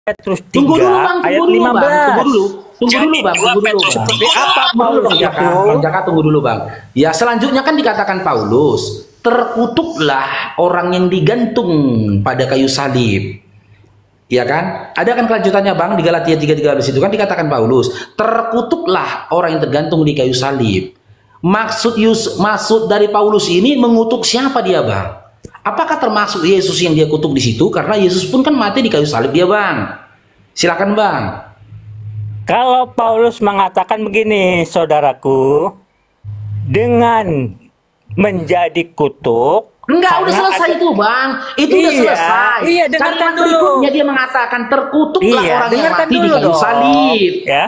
Petrus 3 Tunggu dulu bang, ayat tunggu dulu bang, 15. tunggu dulu bang. Seperti apa Tunggu Paulus dulu, Bang Jaka. itu? Bang Jaka tunggu dulu bang. Ya selanjutnya kan dikatakan Paulus, terkutuklah orang yang digantung pada kayu salib. Ya kan? Ada kan kelanjutannya bang di Galatia 3:13 itu kan dikatakan Paulus, terkutuklah orang yang tergantung di kayu salib. Maksud dari Paulus ini mengutuk siapa dia bang? Apakah termasuk Yesus yang dia kutuk di situ? Karena Yesus pun kan mati di kayu salib dia bang. Silakan bang. Kalau Paulus mengatakan begini, saudaraku, dengan menjadi kutuk, Enggak, udah selesai itu bang. Itu udah selesai. Iya, dengarkan Kalimat dulu. berikutnya dia mengatakan terkutuklah orang yang mati di kayu salib. Ya,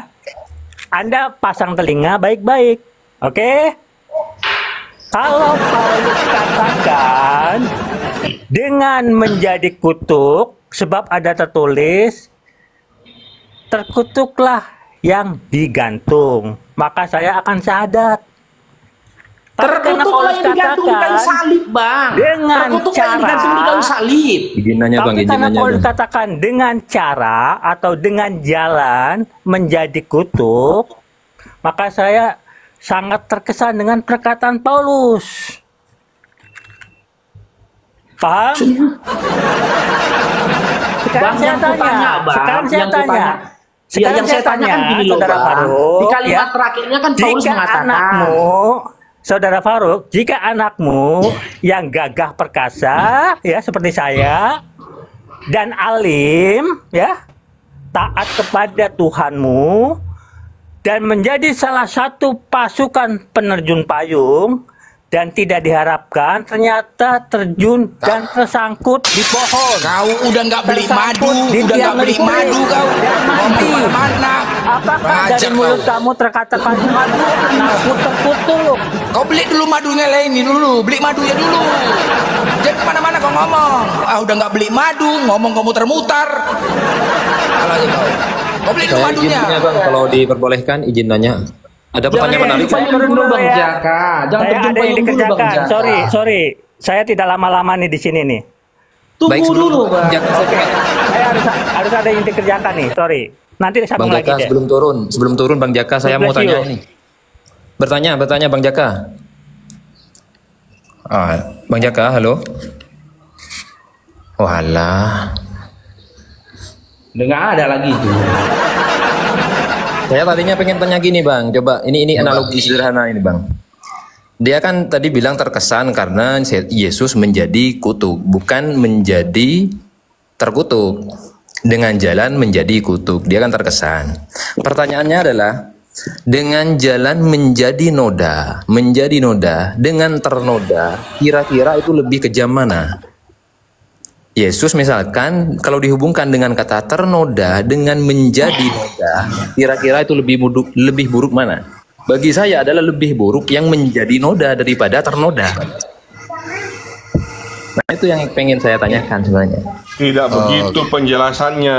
Anda pasang telinga baik-baik, oke? Kalau Paulus katakan dengan menjadi kutuk, sebab ada tertulis, terkutuklah yang digantung, maka saya akan syahadat. Terkutuklah yang digantung di kayu salib bang. Dengan Terkutuklah yang digantung di kayu salib. Izinannya bang, Tapi karena izinannya Paulus bang. katakan dengan cara atau dengan jalan menjadi kutuk, maka saya sangat terkesan dengan perkataan Paulus. Paham? Sekarang Bang, saya yang tanya. kutanya, Bang. Sekarang saya Yang tanya. kutanya. Sekarang yang saya tanya kan gini loh, Saudara Bang. Faruk, Di kalimat terakhirnya kan Paulus jika mengatakan, anakmu, Saudara Faruk, jika anakmu yang gagah perkasa, ya seperti saya, dan alim, ya, taat kepada Tuhanmu, dan menjadi salah satu pasukan penerjun payung, dan tidak diharapkan ternyata terjun dan tersangkut di pohon. Kau udah nggak beli madu, Tersangkut di udah nggak tiang beli listrik madu kau. dan Ngomong mati. kemana-mana. Apakah dari Bajak mulut kau. kamu terkatakan madu anakku terkutuk? Kau beli dulu madunya ini dulu, beli madunya dulu. Jangan kemana-mana kau ngomong. Ah udah nggak beli madu, ngomong kamu termutar. Salah aja kau. Kau beli dulu Saya madunya. izinnya bang, kalau diperbolehkan izin nanya. Ada pertanyaan menarik? Jangan turun dulu Bang Jaka. Jangan Saya terjun ada yang payung dulu Bang dikerjakan. Jaka. Sorry. Saya tidak lama-lama nih di sini nih. Tunggu dulu Bang. Jaka, Saya harus ada yang dikerjakan nih. Sorry. Nanti sambung Bang lagi Jaka deh. sebelum turun Bang Jaka saya mau Bless you. tanya ini. Bertanya Bang Jaka. Bang Jaka, halo. Walah. Nggak ada lagi itu. Saya tadinya pengen tanya gini Bang, coba ini analogi sederhana ini Bang. Dia kan tadi bilang terkesan karena Yesus menjadi kutuk, bukan menjadi terkutuk. Dengan jalan menjadi kutuk, dia kan terkesan. Pertanyaannya adalah, dengan jalan menjadi noda, dengan ternoda, kira-kira itu lebih kejam mana? Yesus misalkan kalau dihubungkan dengan kata ternoda dengan menjadi noda, kira-kira itu lebih buruk mana? Bagi saya adalah lebih buruk yang menjadi noda daripada ternoda. Nah itu yang pengen saya tanyakan sebenarnya. Tidak begitu penjelasannya.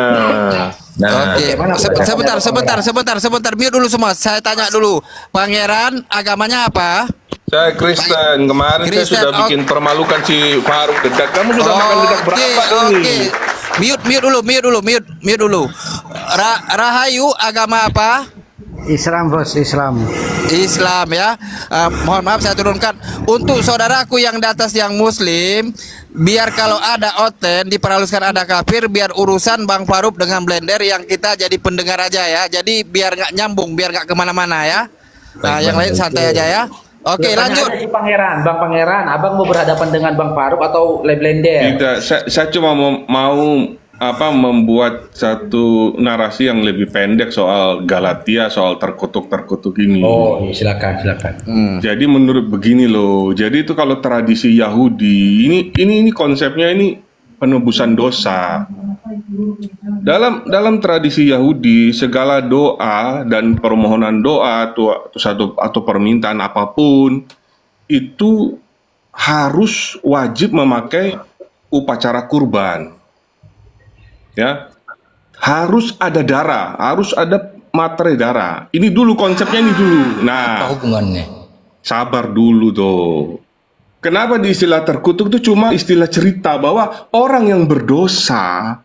Nah, Oke, sebentar. Mute dulu semua. Saya tanya dulu. Pangeran agamanya apa? Saya Kristen. Kemarin saya Kristen, sudah bikin permalukan si Faruk dekat. Kamu sudah makan dekat berapa ini? Mute dulu. Rahayu agama apa? Islam bos, Islam. Islam ya. Mohon maaf saya turunkan untuk saudaraku yang di atas yang muslim, biar kalau ada oten diperhaluskan ada kafir, biar urusan Bang Faruk dengan blender yang kita jadi pendengar aja ya. Jadi biar nggak nyambung, biar nggak kemana-mana ya. Nah yang lain santai aja ya. Oke lanjut. Si Pangeran, Bang Pangeran, Abang mau berhadapan dengan Bang Faruk atau Blender? Tidak, saya cuma mau membuat satu narasi yang lebih pendek soal Galatia, soal terkutuk ini. Oh, iya, silakan. Jadi menurut begini loh. Jadi itu kalau tradisi Yahudi, ini konsepnya ini penebusan dosa. Dalam tradisi Yahudi, segala doa dan permohonan doa atau permintaan apapun itu harus wajib memakai upacara kurban. Ya, harus ada darah, harus ada materai darah. Ini dulu konsepnya ini dulu. Nah, Apa hubungannya? sabar dulu tuh. Kenapa di istilah terkutuk itu cuma istilah cerita bahwa orang yang berdosa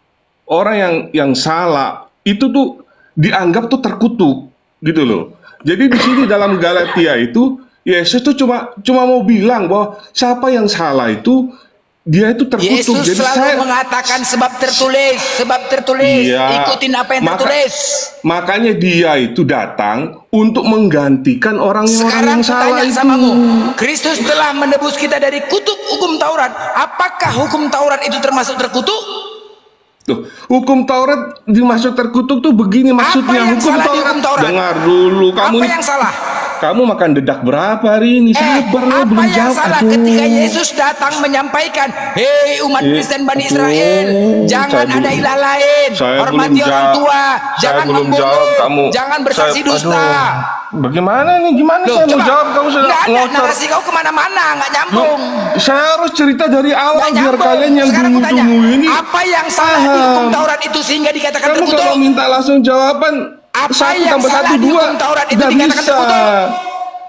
orang yang salah itu tuh dianggap tuh terkutuk gitu loh. Jadi di sini dalam Galatia itu Yesus tuh cuma mau bilang bahwa siapa yang salah itu dia itu terkutuk. Yesus Jadi selalu mengatakan sebab tertulis, Iya, ikutin apa yang tertulis. makanya dia itu datang untuk menggantikan orang Sekarang yang ku salah tanya itu. samamu, Kristus telah menebus kita dari kutuk hukum Taurat. Apakah hukum Taurat itu termasuk terkutuk? Tuh, hukum Taurat dimaksud terkutuk tuh begini maksudnya. yang salah di hukum Taurat? Dengar dulu, kamu Apa ini- yang salah? Kamu makan dedak berapa hari ini? Sabar lo, apa belum yang jawab. salah Aduh. ketika Yesus datang menyampaikan, hei umat Kristen Bani Israel, jangan saya ada belum- ilah lain, saya hormati belum orang jawab. tua, Saya jangan belum membunuh, jawab, kamu. jangan bersaksi dusta. Aduh. Bagaimana nih? Gimana Loh, saya mau coba, jawab? Kamu sudah nggak ada, ngocor. narasi kau kemana-mana, nggak nyambung. Saya harus cerita dari awal Nggak biar nyambung. kalian yang Sekarang aku tanya, tunggu ini apa yang salah di paham. hukum Taurat itu sehingga dikatakan Kamu terkutuk? kalau minta langsung jawaban Apa 1 yang tambah salah 1 di 2 hukum Taurat itu tidak dikatakan bisa. terkutuk?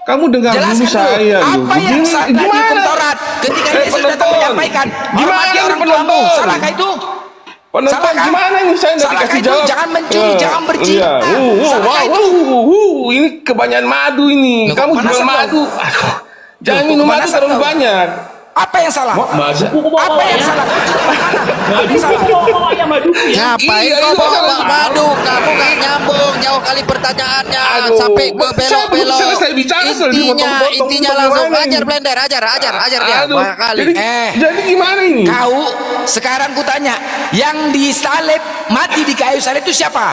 Kamu dengar Jelaskan dulu saya dulu, loh. apa yang salah di hukum Taurat ketika Yesus datang penonton. menyampaikan, Gimana hormati ini orang tuamu, penonton? salahkah itu? Penonton Salah kan? gimana ini saya nggak Salah dikasih itu, jawab. jangan mencuri, jangan bercita. Iya. Salah itu. Ini kebanyakan madu ini. Loh, Kamu kok jual panasan madu. dong? Aduh. Jangan Loh, kok minum madu kepanasan terlalu dong? banyak. Apa yang salah? Masa? Apa yang salah? Apa yang salah? Ngapain Iya, kau iya, bawa salah. madu? Kamu nggak nyambung, jauh kali pertanyaannya Aduh, sampai saya berbelok-belok. belum selesai bicara, sudah dipotong-potong. Intinya Bagaimana langsung ini? ajar blender, ajar dia. Aduh. Banyak kali. Jadi gimana ini? Kau sekarang kutanya, yang disalib mati di kayu salib itu siapa?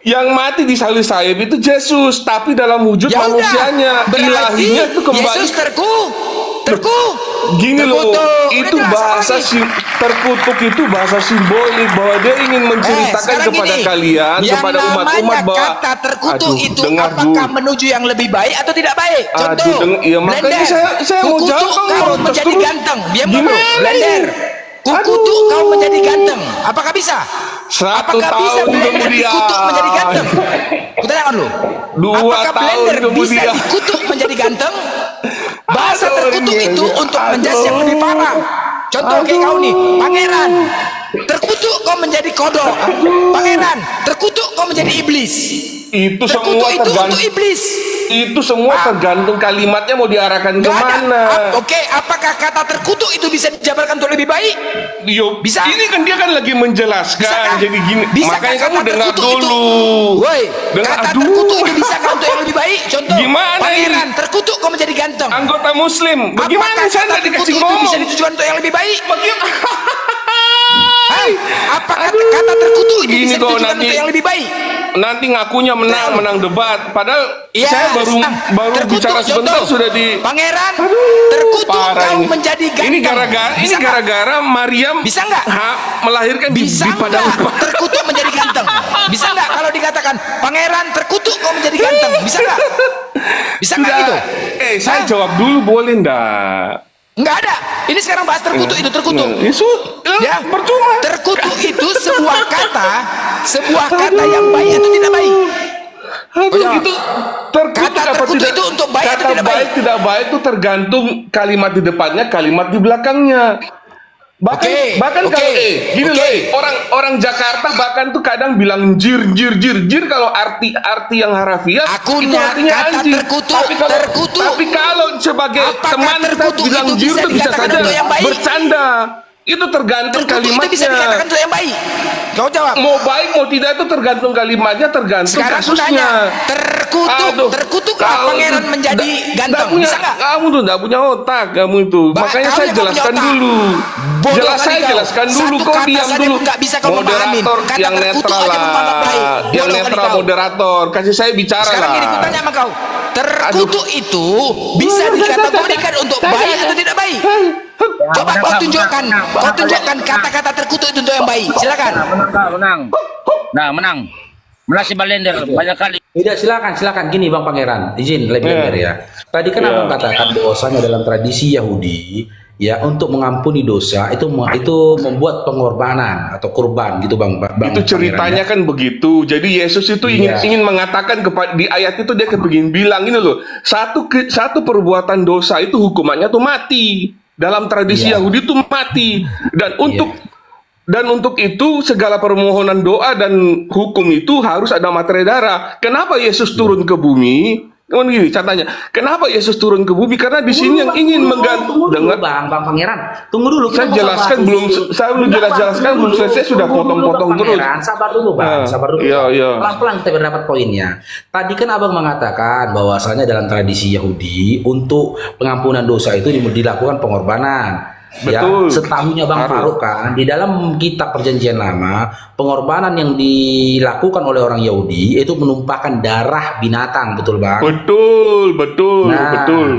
Yang mati di salib salib itu Yesus, tapi dalam wujud Ya manusianya, udah, berarti ilahinya itu kembali. Yesus terku. Gini loh, Terkutuk. itu Udah jelas, bahasa apa lagi? terkutuk itu bahasa simbolik bahwa dia ingin menceritakan sekarang kepada gini, kalian, yang kepada umat-umat namanya bahwa kata terkutuk aduh, itu dengar apakah dulu. menuju yang lebih baik atau tidak baik? Contoh, Iya, makanya blender. saya mau Kukutuk jawab, kamu kau protes menjadi terus. ganteng. Diam dulu, Gimana blender. ini? Kukutuk Aduh. kau menjadi ganteng. Apakah bisa? 1 Apakah bisa tahun blender kemudian. dikutuk menjadi ganteng? Kutanyakan dulu. 2 Apakah tahun blender bisa kemudian. dikutuk menjadi ganteng? Bahasa Aduh, terkutuk ini- itu untuk aduh. menjas yang lebih parah. Contoh kayak kau nih, pangeran. Terkutuk kau menjadi kodok. Pangeran, terkutuk kau menjadi iblis. Itu Terkutuk semua itu untuk tergantung. iblis. Itu semua tergantung kalimatnya mau diarahkan Nggak ada. kemana. Oke, apakah kata terkutuk itu bisa dijabarkan untuk lebih baik? Yo, Bisa. Ini kan dia kan lagi menjelaskan. Bisakah? Jadi gini, Bisakah makanya kata kamu dengar terkutuk itu? dulu. Woi, Dengar, kata aduh. terkutuk itu bisakah untuk yang lebih baik? Contoh, Gimana pangeran, terkutuk kau menjadi ganteng. Anggota Muslim, bagaimana Apakah saya kata nggak dikasih terkutuk itu ngomong? bisa ditujukan untuk yang lebih baik? Bagaimana? Hah? Apakah kata terkutuk itu Gini bisa kok, ditujukan nanti- untuk yang lebih baik? Nanti ngakunya menang debat, padahal Iya, saya baru terkutuk, bicara sebentar contoh. sudah di. Pangeran, Aduh, terkutuk parah kau ini. menjadi ganteng. Ini gara-gara Maryam Bisa nggak? melahirkan Bisa di padang. nggak terkutuk menjadi ganteng? Bisa nggak kalau dikatakan pangeran terkutuk kau menjadi ganteng? Bisa nggak? Bisa nggak Sudah. gitu? Saya Hah? jawab dulu boleh ndak? Nggak ada. Ini sekarang bahas terkutuk itu terkutuk. Ya, percuma. terkutuk itu sebuah kata yang baik atau tidak baik. Aduh, jawab. itu terkutuk Kata apa terkutuk tidak? itu untuk baik atau Kata tidak baik baik? tidak baik itu tergantung kalimat di depannya, kalimat di belakangnya. Bahkan Oke, kalau gini oke. loh, orang Jakarta bahkan tuh kadang bilang jir kalau arti yang harafiah Aku itu artinya kata anjing. terkutuk, Tapi kalau sebagai Apakah teman kita terkutuk bilang itu jir bisa itu bisa dikatakan saja untuk yang baik? bercanda. Itu tergantung Terkutuk itu bisa dikatakan kalimatnya. untuk yang baik. Kau jawab. Mau baik mau tidak itu tergantung kalimatnya, tergantung Sekarang aku kasusnya. tanya, terkutuklah Kau pangeran tuh menjadi ganteng. punya, Bisa nggak? kamu tuh nggak punya otak kamu itu. Makanya kau saya yang nggak jelaskan punya otak. dulu. Bodoh kali Saya kau. jelaskan dulu. Satu Kau kata diam saja dulu. pun nggak bisa kau memahamin. Moderator Kata yang terkutuk netral aja pun menganggap baik. lah. Yang Bodoh kali netral kau. moderator. Kasih saya bicara Sekarang lah. gini, ku tanya sama kau. Terkutuk itu bisa dikategorikan untuk baik atau tidak baik? Coba kau tunjukkan kata-kata terkutuk itu untuk yang baik. Silakan. Menang. Melasi Balender banyak kali. Tidak, silakan gini Bang Pangeran, izin blender ya. Tadi kan abang katakan bahwasanya dalam tradisi Yahudi ya untuk mengampuni dosa itu membuat pengorbanan atau kurban gitu Bang Itu ceritanya kan begitu. Jadi Yesus itu ingin mengatakan di ayat itu dia kepingin bilang ini loh. Satu perbuatan dosa itu hukumannya tuh mati. Dalam tradisi Yahudi itu mati. Dan Dan untuk itu segala permohonan doa dan hukum itu harus ada materai darah. Kenapa Yesus turun ke bumi? Kan gini catanya. Kenapa Yesus turun ke bumi? Karena di sini yang ingin mengganti. Tunggu dulu, Dengar, Bang Pangeran. Tunggu dulu. saya jelaskan belum. Saya belum jelaskan belum selesai sudah potong-potong terus. Sabar dulu, Bang. Sabar dulu. Iya, iya. Pelan-pelan kita berdapat poinnya. Tadi kan Abang mengatakan bahwasanya dalam tradisi Yahudi untuk pengampunan dosa itu dilakukan pengorbanan. Betul. Ya, setahunya Bang Faruk kan di dalam kitab Perjanjian Lama, pengorbanan yang dilakukan oleh orang Yahudi itu menumpahkan darah binatang, betul Bang? Betul, betul, Nah, betul.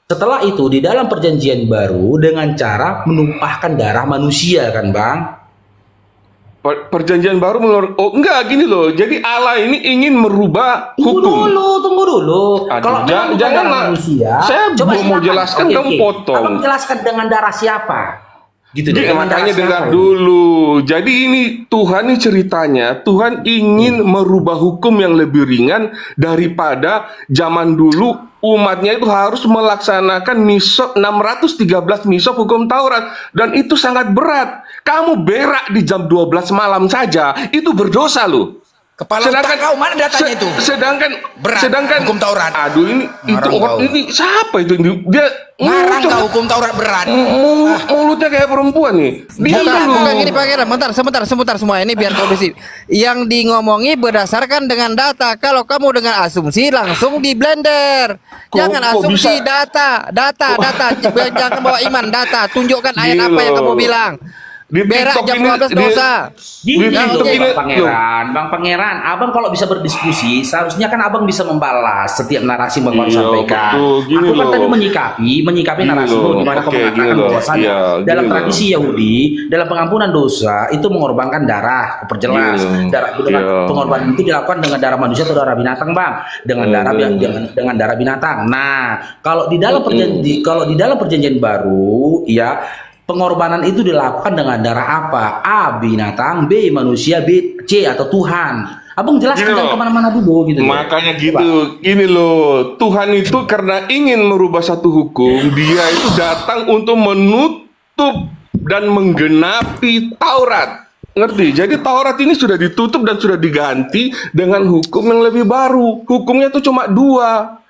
setelah itu di dalam Perjanjian Baru dengan cara menumpahkan darah manusia kan Bang? Perjanjian baru menurut enggak gini loh. Jadi Allah ini ingin merubah hukum. Tunggu dulu. Aduh, Kalau memang bukan jangan darah lah. manusia, Saya coba belum mau silakan. jelaskan, Oke, kamu oke. potong. Abang jelaskan dengan darah siapa? Gitu deh. Jadi Dengan makanya darah dengar siapa? dulu. Jadi ini Tuhan ini ceritanya, Tuhan ingin merubah hukum yang lebih ringan daripada zaman dulu umatnya itu harus melaksanakan misop 613 misop hukum Taurat dan itu sangat berat. Kamu berak di jam 12 malam saja itu berdosa loh. Kepala otak kau mana datanya itu? Sedangkan hukum Taurat. Aduh ini itu Ngarang ini siapa itu dia Ngarang kau hukum Taurat berat. mulutnya kayak perempuan nih. Dia Bukan gini Pangeran, sebentar semua ini biar kau besi. Yang di ngomongi berdasarkan dengan data. Kalau kamu dengan asumsi langsung di blender. Jangan kok asumsi bisa? data. Jangan bawa iman, data. Tunjukkan ayat Gini apa yang loh. kamu bilang. Di Berak TikTok jam ini 12 dosa. Gini Di loh, TikTok ini Bang Pangeran, Abang kalau bisa berdiskusi, seharusnya kan Abang bisa membalas setiap narasi yang Bang Iya, sampaikan. betul. Gini Aku kan loh. tadi menyikapi narasi loh. di mana kau Oke, gini mengatakan loh. bahwasanya Iya, dalam gini tradisi Yahudi, dalam pengampunan dosa itu mengorbankan darah. Aku perjelas, Iya, darah dengan iya. pengorbanan itu dilakukan dengan darah manusia atau darah binatang, Bang? Dengan darah dengan darah binatang. Nah, kalau di dalam perjanjian baru, ya pengorbanan itu dilakukan dengan darah apa? A. Binatang, B. Manusia, B. C. atau Tuhan. Abang jelaskan Gini jangan loh. kemana-mana dulu gitu. Makanya gitu, ini loh, Tuhan itu karena ingin merubah satu hukum, dia itu datang untuk menutup dan menggenapi Taurat. Ngerti? Jadi Taurat ini sudah ditutup dan sudah diganti dengan hukum yang lebih baru. Hukumnya itu cuma dua.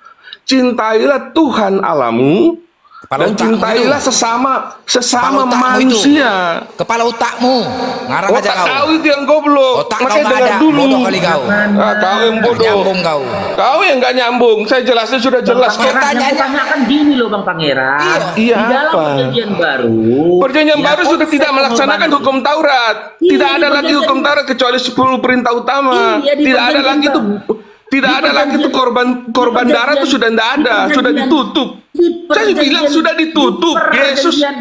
Cintailah Tuhan Allahmu Kepala dan otakmu cintailah itu. sesama Kepala otakmu manusia. Kepala otakmu. Ngarang aja Otak kau. kau itu yang goblok. Otak kau Makanya nggak dengar ada. dulu. Bodoh kali kau. Ah, kau yang bodoh. Nyambung kau. Kau yang nggak nyambung. Saya jelasnya sudah jelas kok. Yang kutanyakan gini loh Bang Pangeran. Iya, di dalam apa? perjanjian baru. Perjanjian ya, baru sudah konsep tidak melaksanakan pengorbanan hukum Taurat. Iya, Tidak di ada lagi perjanjian- hukum Taurat kecuali 10 perintah utama. Iya, di Tidak ada perjanjian lagi tuh. baru. Tidak Di ada lagi tuh perjanjian- korban di darah tuh perjanjian- sudah tidak di ada, sudah perjanjian- ditutup. di Saya perjanjian- bilang sudah ditutup. di Yesus perjanjian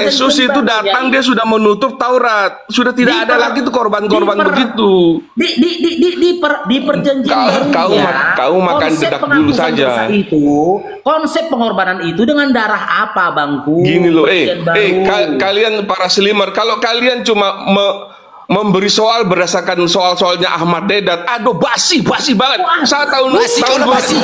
Yesus itu baru, datang ya. dia sudah menutup Taurat. Sudah tidak ada lagi tuh korban-korban begitu. Di perjanjian Kau- barunya, kau makan konsep dedak dulu penghapusan saja. dosa itu, konsep pengorbanan itu dengan darah apa, Bangku? Gini loh, Perjanjian baru. kalian para slimer, kalau kalian cuma memberi soal berdasarkan soal-soalnya Ahmad Dedat, aduh basi banget. Saya tahun Basi, kau udah basi.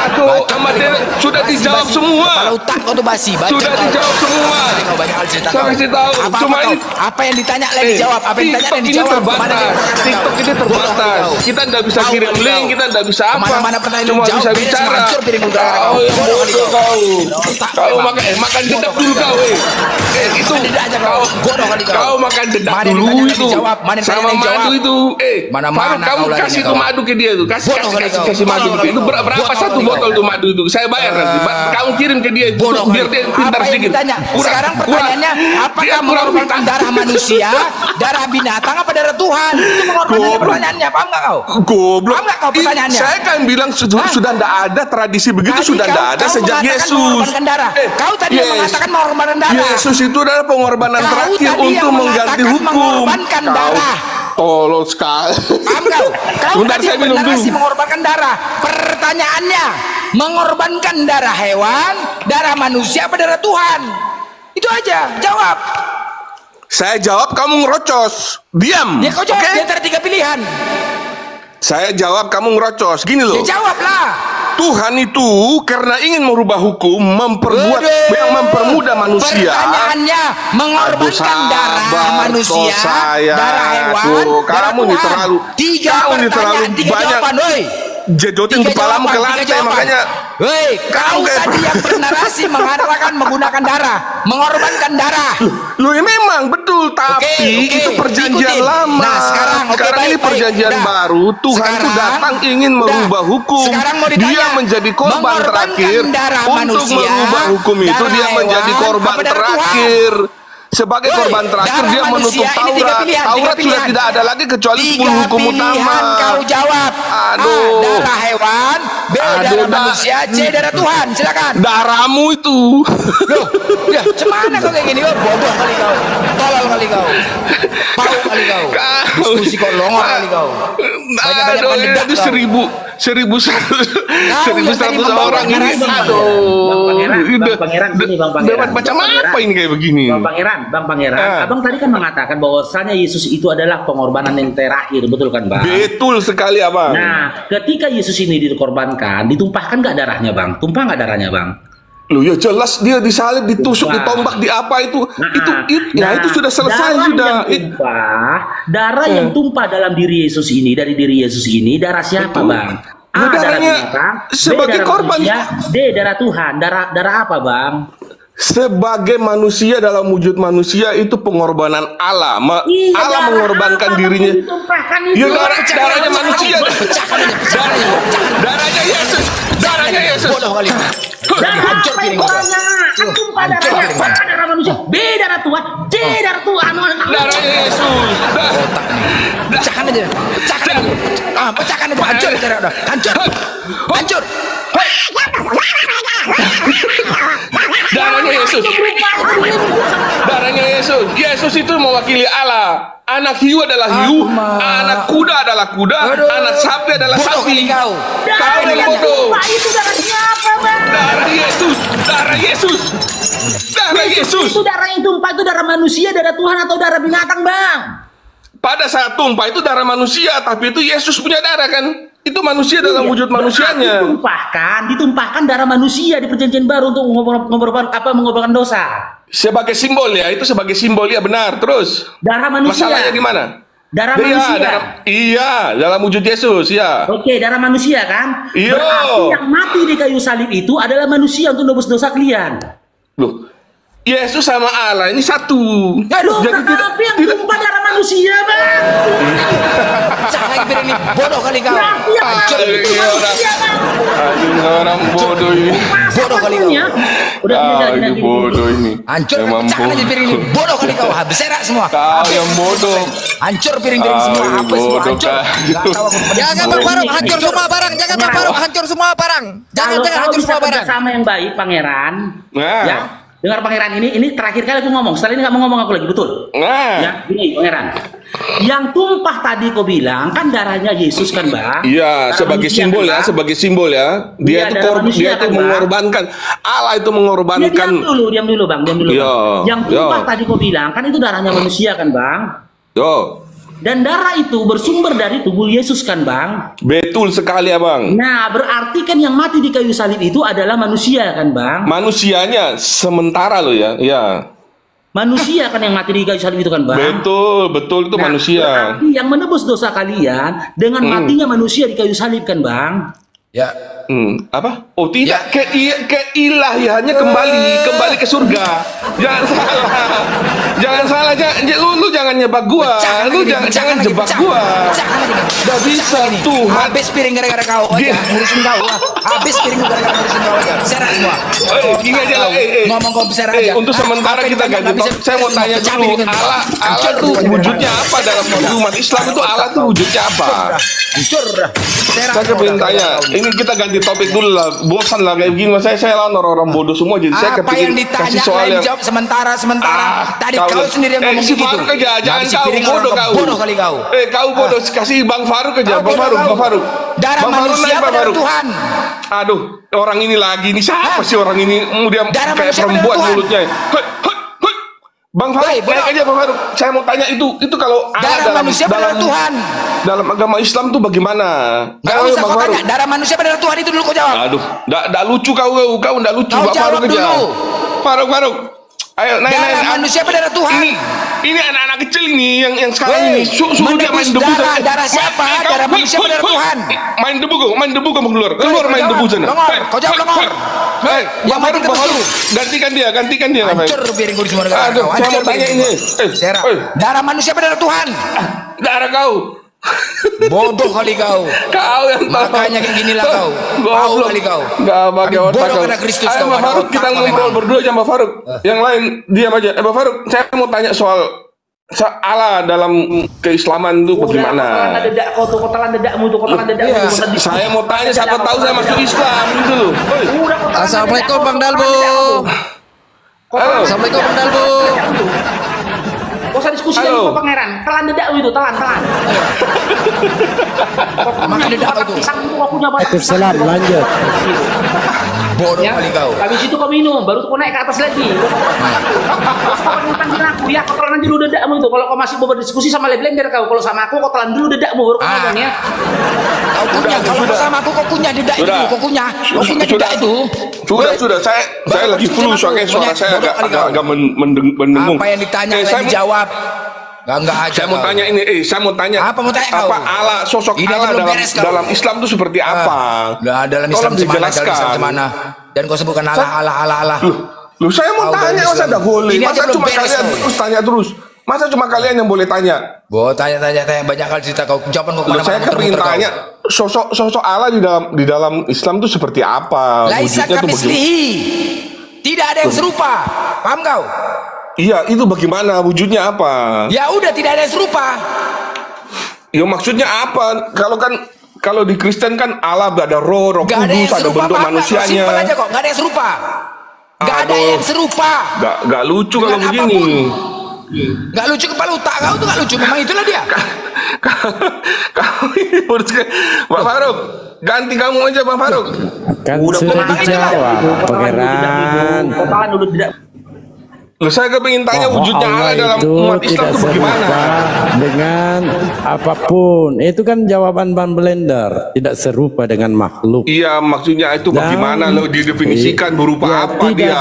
Aduh, Ahmad Dedat sudah Basi, dijawab basi. semua. Kepala otak kau tuh basi. Baca Sudah kau. dijawab semua. Tadi kau banyak hal cerita Saya kau. kasih tahu. Apa, Cuma kau? ini Apa yang ditanya lah dijawab. Apa yang ditanya TikTok lah ini dijawab. Kemana terbatas. dia? TikTok ini terbatas. Kita tidak bisa Kau, kirim kau. link, kita tidak bisa apa. Kemana-mana pertanyaan Cuma dijawab, bisa beres, bicara. hancur piring udara kau. Kau yang Bodoh kali bodoh kau. Otak Kau kau, makan dedak Bodoh dulu kali kau. Itu Makan dedak aja kau. Bodoh kali kau. Kau makan dedak Mana yang dulu ditanya itu. dijawab, mana yang Sama ditanya dijawab. madu itu. Mana-mana Faruk, kamu kau larinya kasih kau. tuh madu ke dia tuh. Bodoh kali kau. Kasih madu Bodoh ke dia. kali Itu kau. berapa Bodoh satu kali botol kau. tuh madu itu? Saya bayar nanti. Kamu kirim ke dia itu Bodoh biar kali. dia pintar Apa yang sedikit. ditanya? Sekarang pertanyaannya, Dia apakah kurang mengorbankan pintar. darah manusia, darah binatang, apa darah Tuhan? Itu pengorbanannya Goblok. pertanyaannya, paham nggak kau? Goblok. Paham nggak kau pertanyaannya? Saya kan bilang sudah tidak ada tradisi begitu, Tadi sudah tidak ada kau sejak mengatakan Yesus. mengorbankan darah. Kau tadi yang mengatakan mengorbankan darah. Yesus itu adalah pengorbanan Kau terakhir tadi yang untuk mengganti mengatakan hukum. mengorbankan darah. Tolol sekali. Paham kau? Kau Bentar, tadi saya yang minum bernarasi dulu. mengorbankan darah. Pertanyaannya, mengorbankan darah hewan, darah manusia, apa darah Tuhan? Itu aja, jawab. Saya jawab, kamu ngerocos. Diam. Ya kau jawab Oke? di antara 3 pilihan. Saya jawab, kamu ngerocos. Gini loh. Ya jawablah. Tuhan itu karena ingin merubah hukum, mempermudah manusia. Pertanyaannya, mengorbankan darah manusia, darah hewan, darah kamu nih Tuhan. terlalu Tiga banyak jawaban, woi. jejotin kepalamu ke lantai, makanya Hei, kau kayak tadi yang bernarasi menggunakan darah, mengorbankan darah. Lu ya memang betul, tapi Oke, itu perjanjian ikutin. lama. Nah, sekarang ini perjanjian baru. Tuhan itu datang ingin merubah hukum. Sekarang mau ditanya, Dia menjadi korban mengorbankan terakhir darah untuk manusia, merubah hukum itu. darah Dia menjadi hewan, korban apa darah terakhir. Sebagai Woi, korban terakhir darah dia manusia, menutup ini tiga Taurat. pilihan, Taurat tiga sudah tidak ada lagi kecuali 10 hukum pilihan utama. kau jawab. Aduh. A, darah hewan, B, darah manusia, C, darah Tuhan. Silakan. Darahmu itu. Loh, ya, cemana kau kayak gini? Oh, bodoh kali kau, tolol kali kau, pau kali kau, diskusi kau longor kali kau. Banyak-banyak mendedak Itu kau. 1.100 orang ini. Bang Pangeran, gini Bang Pangeran. Debat macam apa ini kayak begini? Bang Pangeran, Abang tadi kan mengatakan bahwasanya Yesus itu adalah pengorbanan yang terakhir, betul kan Bang? Betul sekali Abang. Nah, ketika Yesus ini dikorbankan, ditumpahkan nggak darahnya Bang? Tumpah nggak darahnya Bang? Loh ya jelas dia disalib, ditusuk, Tumpah. ditombak, di apa itu? Nah, Itu sudah selesai darah sudah. Darah yang tumpah dalam diri Yesus ini, dari diri Yesus ini, darah siapa Betul. Bang? Ya, A, darah darahnya binatang, B, sebagai darah korban. manusia, D, darah Tuhan. Darah apa Bang? Sebagai manusia dalam wujud manusia itu pengorbanan Allah. Iya, Allah darah mengorbankan apa, Bang, dirinya. yang ditumpahkan itu? Ya darahnya manusia. Darahnya Yesus. Darahnya Yesus. Bodoh kali. Darah Hancur apa piring yang kau. banyak? Tumpah Hancur darahnya. piring. A, darah manusia, B, darah Tuhan, C, darah Tuhan. Darahnya Yesus. Pecahkan aja, pecahkan aja. Pecahkan aja, hancur darah udah, hancur, hancur. Darahnya Yesus. Darahnya Yesus. Yesus itu mewakili Allah. Anak hiu adalah hiu, anak kuda adalah kuda, anak sapi adalah Bodoh sapi. kali kau. Kau yang bodoh. Itu darah siapa Bang? Darah Yesus. Darah Yesus. Darah Yesus. Itu darah yang tumpah itu darah manusia, darah Tuhan atau darah binatang Bang? Pada saat tumpah itu darah manusia, tapi itu Yesus punya darah kan? Itu manusia dalam wujud manusianya. Ditumpahkan darah manusia di perjanjian baru untuk mengorbankan dosa. Sebagai simbol ya, itu sebagai simbol ya benar. Terus Darah manusia. masalahnya di mana? Darah Iya, manusia. iya, dalam wujud Yesus ya. Oke, darah manusia kan? Iya. Berarti yang mati di kayu salib itu adalah manusia untuk nebus dosa kalian. Loh, Yesus sama Allah ini satu. Aduh, Jadi tapi yang tumpah darah manusia Bang. Pecah lagi piring ini, bodoh kali kau. Berarti yang Hancur. mati itu manusia Bang. Aduh, orang bodoh ini. Bodoh kali kau. Udah Ini bodoh ini. Hancur, Memang pecahkan aja piring ini, bodoh kali kau. Habis serak semua. Kau Habis. yang bodoh. Hancur piring-piring semua, Ini habis semua, bodoh hancur. kah? Nggak tahu aku Jangan Bang Faruk, hancur semua barang. Jangan Bang Faruk, hancur semua barang. Jangan Kalau hancur kau bisa semua barang. kerjasama yang baik, Pangeran. Nah. Ya, dengar Pangeran ini terakhir kali aku ngomong. Setelah ini nggak mau ngomong aku lagi, betul? Nah. Ya, gini Pangeran. Yang tumpah tadi kau bilang kan darahnya Yesus kan, Bang? Iya, Darah sebagai manusia, simbol kan, ya, Bang? sebagai simbol ya. Iya, Dia itu darah manusia, dia itu kan, Bang? mengorbankan. Allah itu Ya, mengorbankan. diam dulu Bang, diam dulu. Iya, Bang. Yang tumpah iya. tadi kau bilang kan itu darahnya manusia kan, Bang? Yo, Dan darah itu bersumber dari tubuh Yesus kan, Bang? betul sekali Abang. Nah, berarti kan yang mati di kayu salib itu adalah manusia kan, Bang? Manusianya sementara loh ya. Iya. Manusia kan yang mati di kayu salib itu kan, Bang? Betul, betul itu Nah, manusia. berarti yang menebus dosa kalian dengan matinya manusia di kayu salib kan, Bang? Ya, Apa? Oh tidak, Ya. keilahiannya kembali ke surga. Jangan salah, jangan salah, lu jangan nyebak gua, pecahkan lu lagi, jangan pecahkan lagi, jebak pecahkan. gua. Pecahkan lagi. Nggak bisa Pecahkan lagi. Tuhan. Habis piring gara-gara kau aja, Gini. ngurusin kau. Habis piring gara-gara ngurusin kau aja. Serak semua. Gini aja lah, Ngomong kau serak aja. untuk sementara Apa yang kita ditanya, ganti nggak topik. bisa Saya mau semua. tanya Pecah dulu, piring. Allah Hancur tuh piring. wujudnya apa dalam umat Islam itu? Allah tuh wujudnya apa? Hancur dah. Serak Saya semua pengen dah. tanya, ini kita ganti topik dulu lah. Bosan lah kayak gini. Saya lawan orang-orang bodoh semua, jadi saya Apa kepingin yang ditanya kasih soal yang yang dijawab sementara. Tadi kau sendiri yang ngomong si gitu. Faruk aja, jangan Habis kau piring bodoh orang kau. bodoh kali kau. Kau bodoh, kasih Bang Faruk aja, Kau bodoh kau. Bang Faruk. Darah Bang Faruk manusia naik, apa Bang darah Faruk. Tuhan? Aduh, orang ini lagi, ini siapa sih orang ini? Dia Darah kayak manusia apa perempuan darah Tuhan? mulutnya. Hei, hei, hei. Bang Faruk, naik aja Bang Faruk. Saya mau tanya itu kalau Darah manusia benar Tuhan. Dalam agama Islam tuh bagaimana? Gak usah kau tanya, darah manusia benar Tuhan itu dulu kau jawab. Aduh, enggak lucu kau enggak lucu. Kau jawab Faruk dulu. Faruk. Ayo naik. Darah manusia benar Tuhan. Ini anak-anak kecil ini yang sekarang ini suruh dia main debu. Darah siapa? Darah manusia benar Tuhan. Main debu kamu keluar main debu sana. Kau jawab lengor. Yang Faruk, gantikan dia. Hancur piring kau di semua negara. Aduh, saya mau tanya ini. Darah manusia benar Tuhan. Darah kau. Bodoh kali kau. Kau yang tahu. Makanya kayak ginilah kau. Tahu kali kau. Enggak pakai otak kau. Bodoh karena Kristus kau. Mbak Faruk, kita ngobrol berdua aja Mbak Faruk. Yang lain diam aja. Mbak Faruk, saya mau tanya soal Allah dalam keislaman itu bagaimana? Kau telan dedakmu. Saya mau tanya, siapa tahu saya masuk Islam gitu loh. Assalamualaikum Bang Dalbo. Halo. Assalamualaikum Bang Dalbo. Gak usah diskusi lagi Pak Pangeran. Telan dedakmu itu, telan. Makan dedak itu. Waalaikumsalam, lanjut. Bodoh kali kau. Habis itu kau minum, baru kau naik ke atas lagi. Kau panggil aku, ya kau telan dulu dedakmu itu. Kalau kau masih mau berdiskusi sama blender kau, kalau sama aku kau telan dulu dedakmu baru kau ngomong ya. Kau kunyah, kalau kau sama aku kau kunyah dedak itu, kau kunyah dedak itu. Sudah, saya lagi flu soalnya suara saya agak mendengung. Apa yang ditanya nggak dijawab? Enggak aja. Saya mau tanya. Apa mau tanya kau? Apa Allah, sosok Allah dalam Islam itu seperti apa? Dalam Islam mana? Dan kau sebutkan Allah. Loh, saya mau tanya, masa ada boleh? Masa cuma kalian terus tanya terus? Masa cuma kalian yang boleh tanya? Tanya banyak kali cerita kau. Jawaban kau kemana-mana. Saya kepingin tanya, sosok Allah di dalam Islam itu seperti apa? Laisa kamitslihi. Tidak ada yang serupa. Paham kau? Iya, itu bagaimana? Wujudnya apa? Ya udah, tidak ada yang serupa. Ya maksudnya apa? Kalau di Kristen kan Allah ada roh kudus, ada bentuk manusianya. Simpel aja kok, nggak ada yang serupa. Nggak ada yang serupa. Nggak lucu kalau begini. Nggak lucu kepala otak kau tuh nggak lucu. Memang itulah dia. Pak Faruk, ganti kamu aja Pak Faruk. Kan sudah dijawab, Pangeran. Kau dulu tidak. Loh, saya kepingin tanya wujudnya Allah dalam itu umat Islam itu bagaimana? Dengan apapun. Itu kan jawaban Bang Blender. Tidak serupa dengan makhluk. Iya, maksudnya itu bagaimana lo didefinisikan berupa apa dia?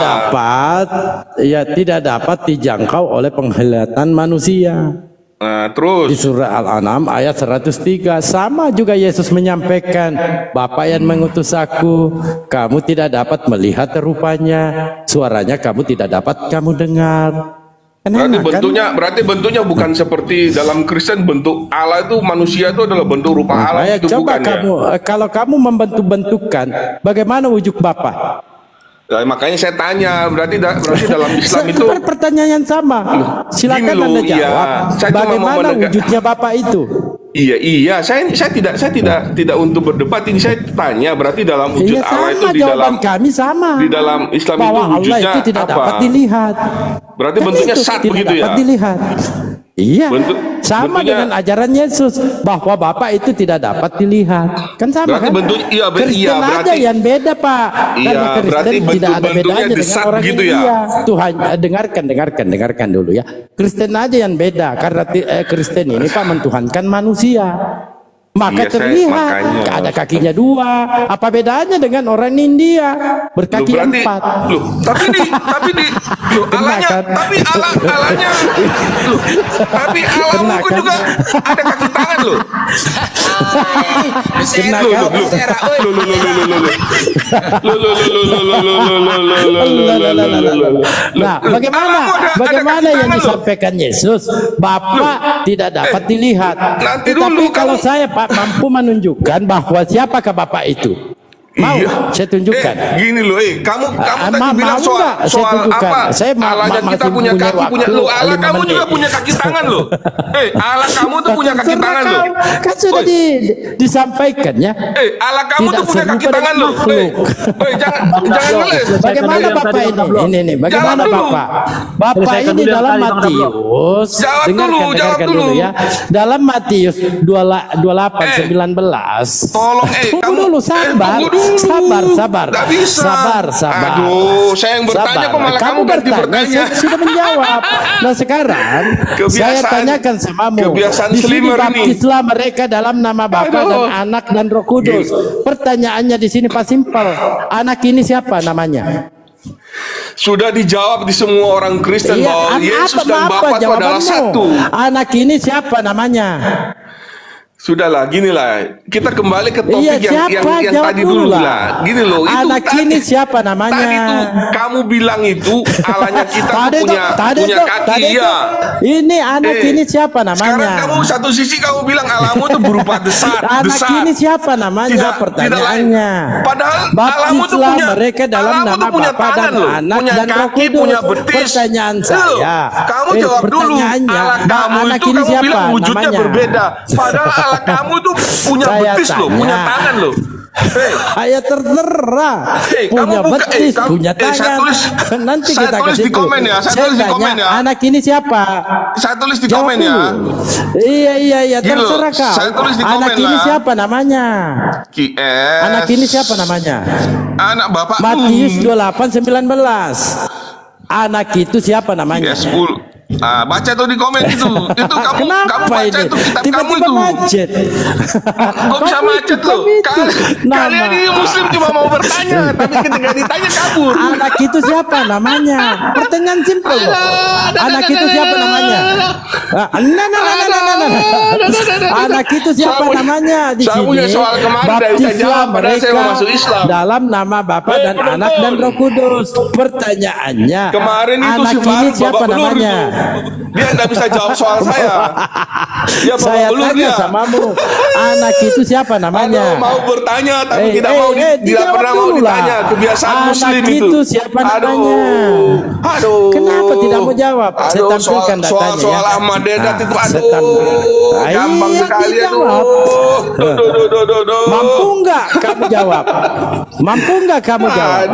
Tidak dapat dijangkau oleh penglihatan manusia. Nah, terus di surah Al-An'am ayat 103 sama juga Yesus menyampaikan, Bapa yang mengutus aku, kamu tidak dapat melihat rupanya, suaranya kamu tidak dapat kamu dengar. Berarti bentuknya bukan seperti dalam Kristen, bentuk Allah itu manusia itu adalah bentuk rupa Allah itu coba bukan kamu, kalau kamu membentuk-bentukkan, bagaimana wujud Bapa? Nah, makanya saya tanya, berarti dalam Islam itu pertanyaan yang sama. Silakan Anda jawab. Bagaimana wujudnya Bapak itu? Iya, saya tidak untuk berdebat ini, saya tanya, berarti dalam wujud Allah itu di dalam kami sama. Di dalam Islam bahwa itu wujudnya Allah itu tidak dapat dilihat. Berarti kan bentuknya sat begitu ya? Dapat dilihat. Iya, sama dengan ajaran Yesus bahwa Bapak itu tidak dapat dilihat. Kan sama berarti kan? Bentuknya, Kristen aja yang beda Pak. Karena Kristen tidak ada bedanya dengan orang gitu India. ya? Tuhan, dengarkan dulu ya. Kristen aja yang beda karena Kristen ini Pak mentuhankan manusia. Maka terlihat ada kakinya 2. Apa bedanya dengan orang India berkaki 4? Tapi Allahmu juga ada kaki tangan loh. Nah, bagaimana yang disampaikan Yesus? Bapa tidak dapat dilihat. Tetapi kalau saya Pak mampu menunjukkan bahwa siapakah Bapak itu. Mau saya tunjukkan. Gini loh, kamu tadi bilang soal apa? Allahnya kita punya kaki, punya lo. Allah kamu juga punya kaki tangan loh. Allah kamu tuh punya kaki tangan loh. Kan sudah disampaikan ya. Allah kamu tuh punya kaki tangan loh. Jangan ngeles. Bagaimana Bapak ini? Bagaimana Bapak? Bapak ini dalam Matius. Dengarkan dulu ya. Dalam Matius 28:19. Tolong, dulu, sabar. tunggu dulu. Sabar. Nggak bisa. Sabar. Aduh, saya yang bertanya kok malah kamu ganti bertanya. Saya sudah menjawab. Nah sekarang saya tanyakan samamu. Kebiasaan Di sini slimer ini. baptislah mereka dalam nama Bapa dan Anak dan Roh Kudus. Pertanyaannya di sini Pak simpel. Anak ini siapa namanya? Sudah dijawab di semua orang Kristen bahwa Yesus dan Bapa itu adalah satu. Anak ini siapa namanya? Sudahlah, gini lah. Kita kembali ke topik yang Jawab tadi dulu lah. Gini loh. Anak itu ini siapa namanya? Tadi tuh kamu bilang itu alanya kita punya kaki ya. Ini anak ini siapa namanya? Sekarang kamu satu sisi kamu bilang alamu itu berupa desat. Anak ini siapa namanya? Pertanyaannya. Padahal alamu itu punya mereka dalam nama Bapa dan Anak punya dan Roh kaki, Kudus. punya betis. Pertanyaan saya. Kamu jawab dulu. Allah kamu anak itu ini kamu siapa bilang wujudnya namanya? berbeda. Padahal Allah kamu tuh punya betis loh, punya tangan loh. Saya terserah. Punya betis, punya tangan. Nanti kita ke situ. Saya tanya, anak ini siapa? Saya tulis di komen ya. Iya, terserah kau. Saya tulis di komen anak ini siapa namanya? Anak ini siapa namanya? Anak Bapak Matius 28:19. Anak itu siapa namanya? 10. Baca tuh di komen itu kamu baca ini? itu kitab Tiba-tiba kamu itu. Macet. Kok bisa macet loh? Kalian ini Muslim cuma mau bertanya, tapi ketika ditanya kabur. Anak itu siapa namanya? Pertanyaan simpel loh. Anak itu siapa namanya? Anak itu siapa namanya? Di sini baptislah mereka dalam nama Bapa dan Anak dan Roh Kudus. Pertanyaannya, kemarin itu anak ini siapa namanya? Dia tidak bisa jawab soal saya. Dia saya tanya samamu, anak itu siapa namanya? Mau bertanya tapi tidak pernah mau ditanya. Kebiasaan Muslim anak itu siapa namanya? Kenapa tidak mau jawab? Saya tampilkan datanya. Soal Ahmad Dedat itu gampang sekali. Mampu nggak kamu jawab?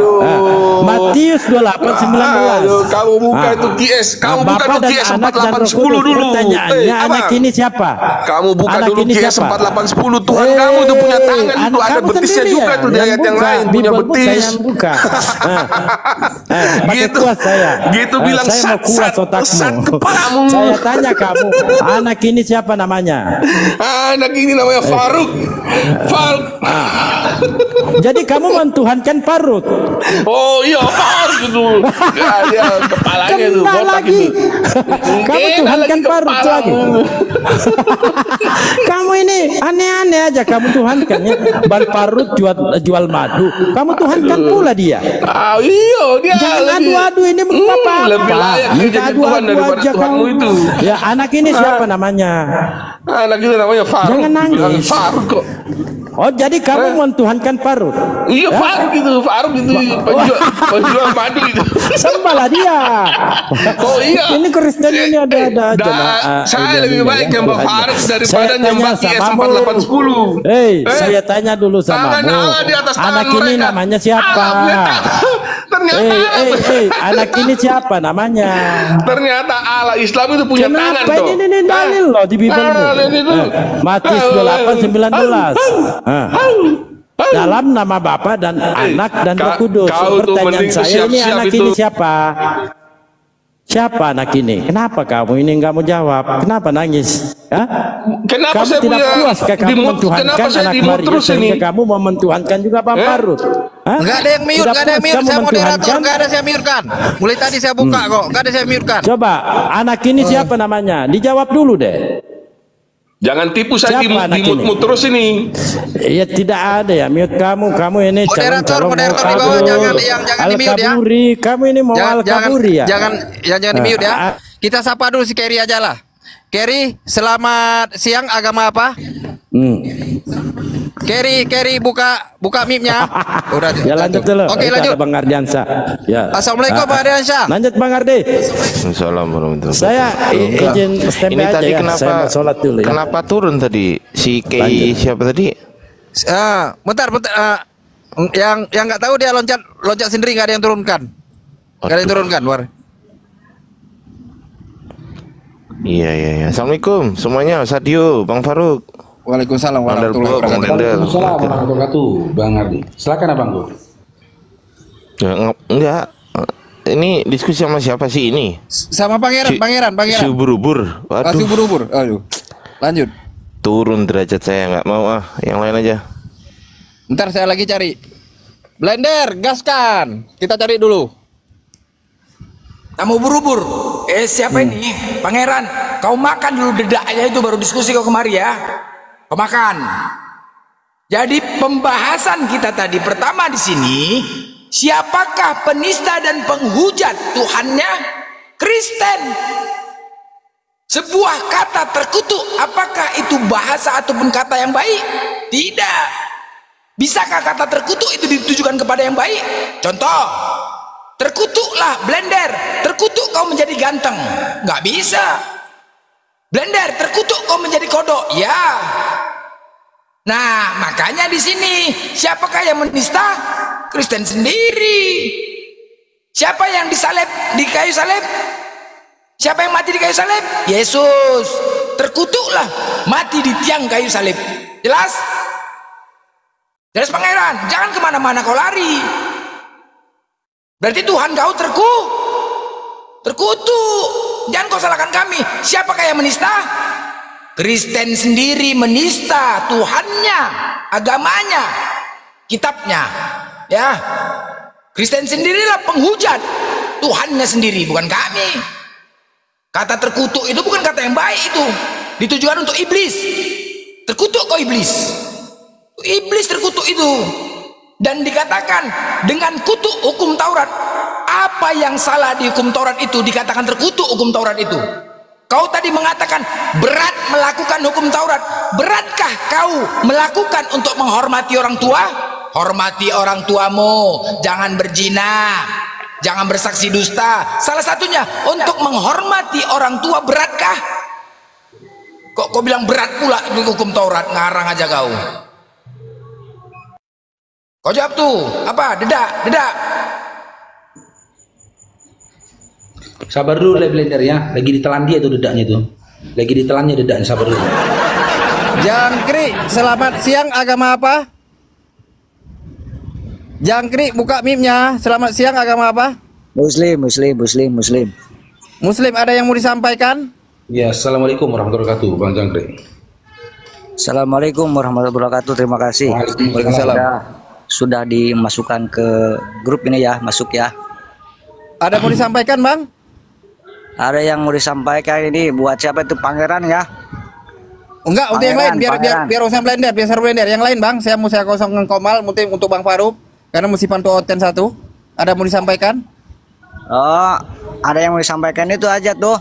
Matius 28:19. Kamu buka itu GS. Kamu buka Bapa dan GS Anak dan Roh 4810 Kudus. dulu. Pertanyaannya, anak ini siapa? Kamu buka anak dulu ini GS siapa? 4810. Tuhan kamu itu punya tangan itu ada betisnya juga tuh di ayat yang lain, punya betis. Saya yang buka. Gitu. Saya. Gitu bilang saya mau kuas otakmu. Kepalamu. Saya tanya kamu, anak ini siapa namanya? Anak ini namanya Faruk. Jadi kamu mentuhankan Parut. Oh iya, Faruk itu. Ya, kepalanya tuh botak lagi. itu. Kamu tuhankan Parut lagi. Kamu ini aneh-aneh aja kamu tuhankan ya. Bal Parut jual madu. Kamu tuhankan pula dia. Iya, dia jangan adu-adu ini apa? Lebih layak minta adu-adu aja kamu itu. Ya, anak ini siapa namanya? Anak itu namanya Faruk. Jangan nangis. Faruk kok. Oh, jadi kamu mentuhankan Parut? Iya, Faruk itu penjual madu itu. Sembahlah dia. Oh iya. Ini Kristen ini ada aja. Saya lebih baik nyembah Faruk daripada nyembah GS 4810. Saya tanya dulu sama anak ini namanya siapa? Ternyata anak ini siapa namanya? Ternyata Allah Islam itu punya tangan tuh. Ini dalil loh di Bibelmu. Matius 28:19. Dalam nama Bapa dan Anak dan Roh Kudus. Pertanyaan saya ini anak ini siapa? Siapa anak ini? Kenapa kamu ini nggak mau jawab? Kenapa nangis? Kenapa kamu saya tidak puas kamu mentuhankan anak Maria sehingga kamu mau mentuhankan juga Bang Parut? Nggak ada yang mute, nggak ada yang mute. Saya moderator, nggak ada saya mute kan. Mulai tadi saya buka kok, nggak ada saya mute kan. Coba anak ini siapa namanya? Dijawab dulu deh. Jangan tipu saya di mute terus ini. Iya tidak ada ya mute kamu ini moderator di bawah jangan di mute ya. Kamu ini mau al-kaburi ya. Jangan di mute ya. Kita sapa dulu si Kerry aja lah. Kerry, selamat siang, agama apa? Kerry buka mic-nya. Udah. Ya lanjut dulu. Oke, lanjut. Bang Ardiansa. Ya. Assalamualaikum Bang Ardiansa. Lanjut Bang Ardi. Assalamualaikum warahmatullahi Saya izin ini aja tadi ya. kenapa Saya mau sholat dulu ya. Kenapa turun tadi si Kei siapa tadi? Bentar. Yang nggak tahu dia loncat sendiri, nggak ada yang turunkan. Nggak ada yang turunkan, luar. Iya. Assalamualaikum semuanya, Sadio, Bang Faruk. Waalaikumsalam warahmatullahi wabarakatuh. Waalaikumsalam warahmatullahi wabarakatuh. Bang Ardi. Silakan Abang Go. Ya, enggak. Ini diskusi sama siapa sih ini? Sama pangeran. Subur-ubur. Waduh. Subur-ubur. Aduh. Lanjut. Turun derajat saya, nggak mau yang lain aja. Ntar saya lagi cari. Blender, gaskan. Kita cari dulu. Kamu ubur-ubur. Siapa ini? Pangeran. Kau makan dulu dedaknya itu baru diskusi kau kemari ya. Kau makan. Jadi pembahasan kita tadi pertama di sini, siapakah penista dan penghujat Tuhannya? Kristen. Sebuah kata terkutuk, apakah itu bahasa ataupun kata yang baik? Tidak. Bisakah kata terkutuk itu ditujukan kepada yang baik? Contoh, terkutuklah Blender, terkutuk kau menjadi ganteng. Nggak bisa. Blender, terkutuk kau menjadi kodok. Ya. Nah, makanya di sini siapakah yang menista? Kristen sendiri. Siapa yang disalib di kayu salib? Siapa yang mati di kayu salib? Yesus. Terkutuklah mati di tiang kayu salib. Jelas? Jelas pangeran. Jangan kemana-mana kau lari. Berarti Tuhan kau terkutuk. Jangan kau salahkan kami. Siapakah yang menista? Kristen sendiri menista Tuhannya, agamanya, kitabnya. Ya, Kristen sendirilah penghujat Tuhannya sendiri, bukan kami. Kata terkutuk itu bukan kata yang baik, itu ditujukan untuk iblis. Terkutuk kau iblis. Iblis terkutuk itu. Dan dikatakan dengan kutuk hukum Taurat. Apa yang salah di hukum Taurat itu dikatakan terkutuk hukum Taurat itu? Kau tadi mengatakan berat melakukan hukum Taurat. Beratkah kau melakukan untuk menghormati orang tua? Hormati orang tuamu, jangan berzina, jangan bersaksi dusta. Salah satunya untuk menghormati orang tua. Beratkah? Kok kau bilang berat pula di hukum Taurat? Ngarang aja kau. Kau jawab tuh, apa? Dedak. Sabar dulu Blender ya. Lagi ditelan dia tuh dedaknya tuh. Lagi ditelannya dedaknya, sabar dulu. Jangkrik, selamat siang, agama apa? Jangkrik, buka mimnya. Selamat siang, agama apa? Muslim. Muslim, ada yang mau disampaikan? Ya, assalamualaikum warahmatullahi wabarakatuh, Bang Jangkrik. Assalamualaikum warahmatullahi wabarakatuh. Terima kasih. Sudah dimasukkan ke grup ini ya, masuk ya. Ada mau disampaikan, Bang? Ada yang mau disampaikan ini buat siapa itu, Pangeran ya? Enggak, untuk yang lain biar urusan Blender, biar Blender. Yang lain, Bang, saya kosongkan Komal untuk Bang Farouk karena mesti pantu Oten 1. Ada mau disampaikan? Oh, ada yang mau disampaikan itu aja tuh.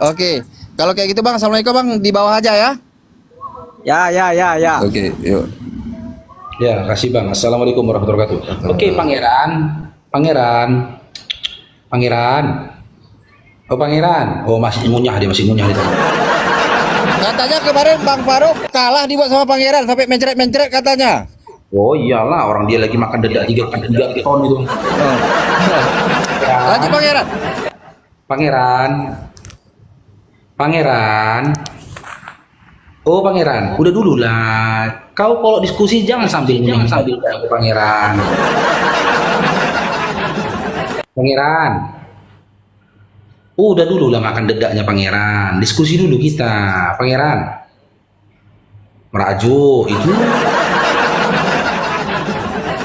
Oke. Kalau kayak gitu, Bang, assalamualaikum, Bang, di bawah aja ya. Ya. Oke, yuk. Ya, kasih Bang. Assalamualaikum warahmatullahi wabarakatuh. Oke, Pangeran. Oh, Pangeran. Oh, masih ngunyah dia. Katanya kemarin Bang Farouk kalah dibuat sama Pangeran sampai mencret katanya. Oh iyalah, orang dia lagi makan dedak 3 ton itu. Lanjut Pangeran. Oh Pangeran, udah dulu lah. Kau kalau diskusi jangan sambil Pangeran. Udah dulu lah makan dedaknya Pangeran. Diskusi dulu kita, Pangeran. Merajuk itu.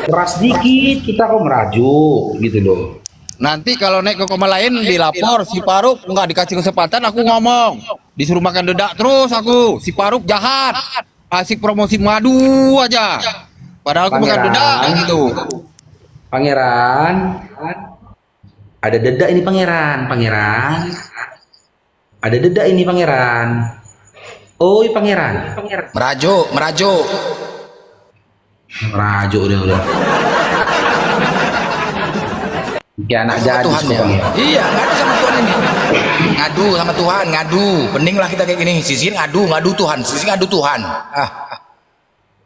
Keras dikit, kita kok merajuk gitu loh. Nanti kalau naik ke koma lain dilapor si Farouk nggak dikasih kesempatan, aku ngomong disuruh makan dedak terus aku. Si Farouk jahat, asik promosi madu aja. Padahal aku makan dedak gitu. Pangeran, ada dedak ini Pangeran. Ada dedak ini Pangeran. Oh, Pangeran. Merajuk. Merajuk udah. Kayak anak gadis Tuhan ya. Iya, ngadu sama Tuhan ini. Ngadu sama Tuhan, ngadu. Pentinglah kita kayak gini. Sisi ngadu Tuhan, sisi ngadu Tuhan.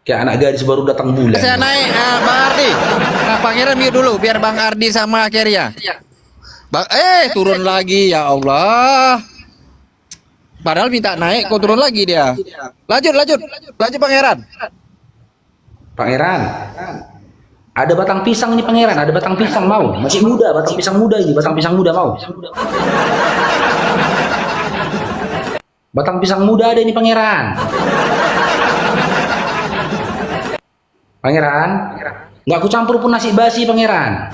Kayak anak gadis baru datang bulan. Saya naik, Bang Ardi. Nah, Pangeran mute dulu biar Bang Ardi sama Keria. Turun lagi ya Allah. Padahal minta naik, kok turun lagi dia. Lanjut Pangeran. Pangeran, ada batang pisang ini Pangeran, ada batang pisang mau? Masih muda, batang pisang muda ini, batang pisang muda mau? Batang pisang muda ada ini Pangeran. Pangeran, nggak aku campur pun nasi basi Pangeran.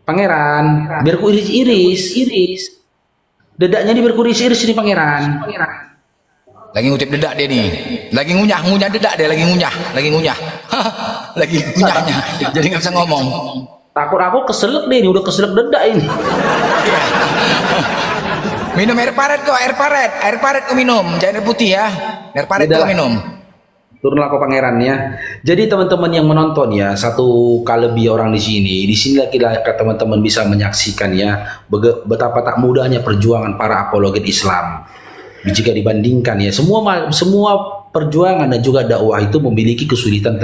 Pangeran, biar ku iris. Dedaknya ini biar ku iris ini Pangeran. Lagi ngutip dedak dia nih. Lagi ngunyah dedak dia, lagi ngunyah. Lagi ngunyahnya. Jadi nggak bisa ngomong. Takut aku keselak deh, ini udah keselak dedak ini. Minum air paret kok, air paret kau minum, jangan air putih ya. Air paret kau minum. Turunlah kau Pangeran ya. Jadi teman-teman yang menonton ya, satu lebih orang di sini kita teman-teman bisa menyaksikan ya betapa tak mudahnya perjuangan para apologet Islam. Jika dibandingkan ya, semua perjuangan dan juga dakwah itu memiliki kesulitan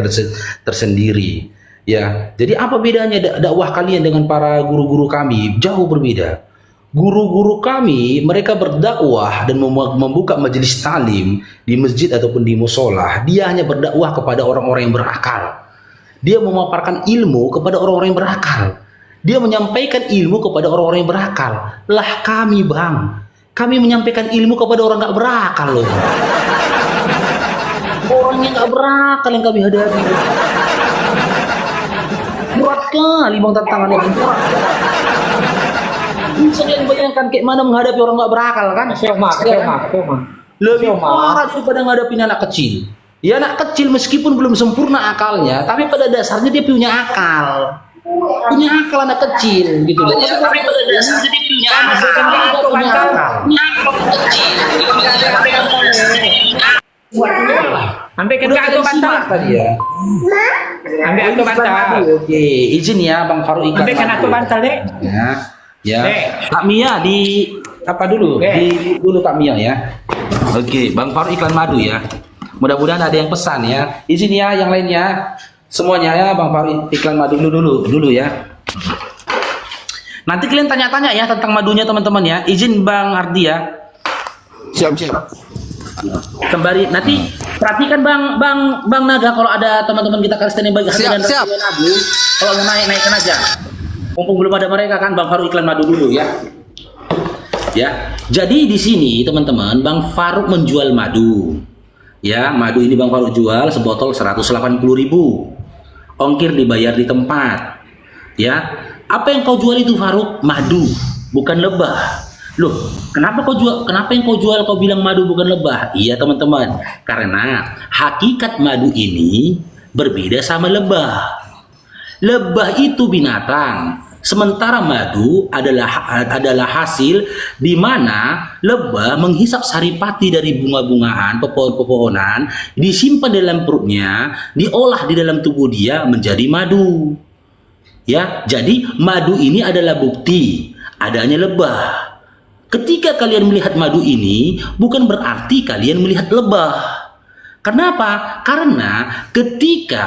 tersendiri ya. Jadi apa bedanya dakwah kalian dengan para guru-guru kami? Jauh berbeda. Guru-guru kami mereka berdakwah dan membuka majelis talim di masjid ataupun di musola. Dia hanya berdakwah kepada orang-orang yang berakal. Dia memaparkan ilmu kepada orang-orang yang berakal. Dia menyampaikan ilmu kepada orang-orang yang berakal. Lah kami bang, kami menyampaikan ilmu kepada orang nggak berakal loh. Orang yang nggak berakal yang kami hadapi. Berat kali bang tantangannya, berat. Bisa kalian bayangkan kayak mana menghadapi orang nggak berakal kan? Lebih parah daripada menghadapi anak kecil. Ya anak kecil meskipun belum sempurna akalnya, tapi pada dasarnya dia punya akal. Punya akal anak kecil gitu loh. Tapi pada dasarnya dia punya akal. Punya akal. Sampai ke aku bantal tadi ya. Ambil aku bantal. Oke, izin ya Bang Farouk iklan. Ambil kan aku bantal deh. Ya. Kak Mia di apa dulu? Di dulu Kak Mia ya. Oke, Bang Farouk iklan madu ya. Mudah-mudahan ada yang pesan ya. Izin ya yang lainnya. Semuanya ya Bang Farouk iklan madu dulu ya. Nanti kalian tanya-tanya ya tentang madunya teman-teman ya. Izin Bang Ardi ya. Siap. Kembali nanti perhatikan Bang Naga kalau ada teman-teman kita Kristen yang bagi Siap. madu, kalau mau naikkan aja. Mumpung belum ada mereka kan Bang Farouk iklan madu dulu ya. Ya. Jadi di sini teman-teman Bang Farouk menjual madu. Ya, madu ini Bang Farouk jual sebotol 180.000. Ongkir dibayar di tempat. Ya. Apa yang kau jual itu Farouk? Madu, bukan lebah. Loh, kenapa yang kau jual kau bilang madu bukan lebah? Iya teman-teman, karena hakikat madu ini berbeda sama lebah. Lebah itu binatang, sementara madu adalah hasil di mana lebah menghisap saripati dari bunga-bungaan, pepohonan-pepohonan, disimpan dalam perutnya, diolah di dalam tubuh dia menjadi madu. Ya, jadi madu ini adalah bukti adanya lebah. Ketika kalian melihat madu ini, bukan berarti kalian melihat lebah. Kenapa? Karena ketika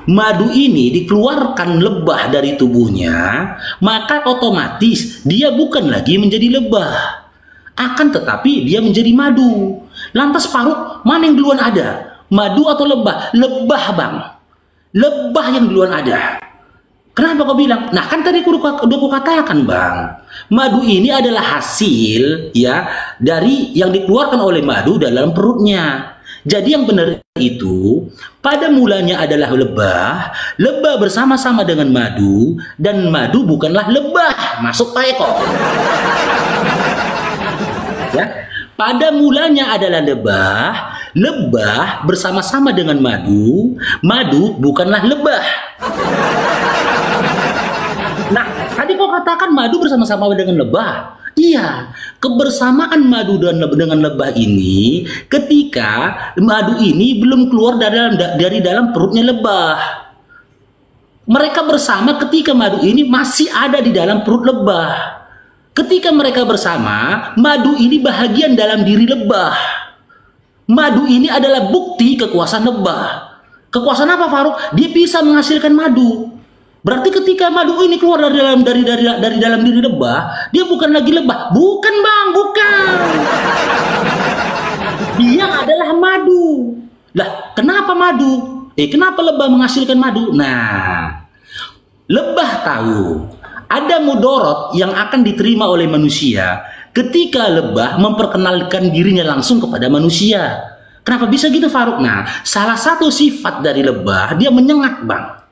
madu ini dikeluarkan lebah dari tubuhnya, maka otomatis dia bukan lagi menjadi lebah. Akan tetapi dia menjadi madu. Lantas Farouk, mana yang duluan ada? Madu atau lebah? Lebah bang. Lebah yang duluan ada. Kenapa kau bilang? Nah kan tadi udah aku katakan bang, madu ini adalah hasil ya dari yang dikeluarkan oleh madu dalam perutnya. Jadi yang benar itu pada mulanya adalah lebah bersama-sama dengan madu, dan madu bukanlah lebah. Masuk Pak Eko. Ya, pada mulanya adalah lebah bersama-sama dengan madu bukanlah lebah. Nah, tadi kau katakan madu bersama-sama dengan lebah. Iya, kebersamaan madu dengan lebah ini ketika madu ini belum keluar dari dalam perutnya lebah. Mereka bersama ketika madu ini masih ada di dalam perut lebah. Ketika mereka bersama, madu ini bahagian dalam diri lebah. Madu ini adalah bukti kekuasaan lebah. Kekuasaan apa Farouk? Dia bisa menghasilkan madu. Berarti ketika madu ini keluar dari dalam diri lebah, dia bukan lagi lebah. Bukan, Bang, bukan. Dia adalah madu. Lah, kenapa madu? Kenapa lebah menghasilkan madu? Nah, lebah tahu ada mudorot yang akan diterima oleh manusia ketika lebah memperkenalkan dirinya langsung kepada manusia. Kenapa bisa gitu, Faruk? Nah, salah satu sifat dari lebah, dia menyengat, Bang.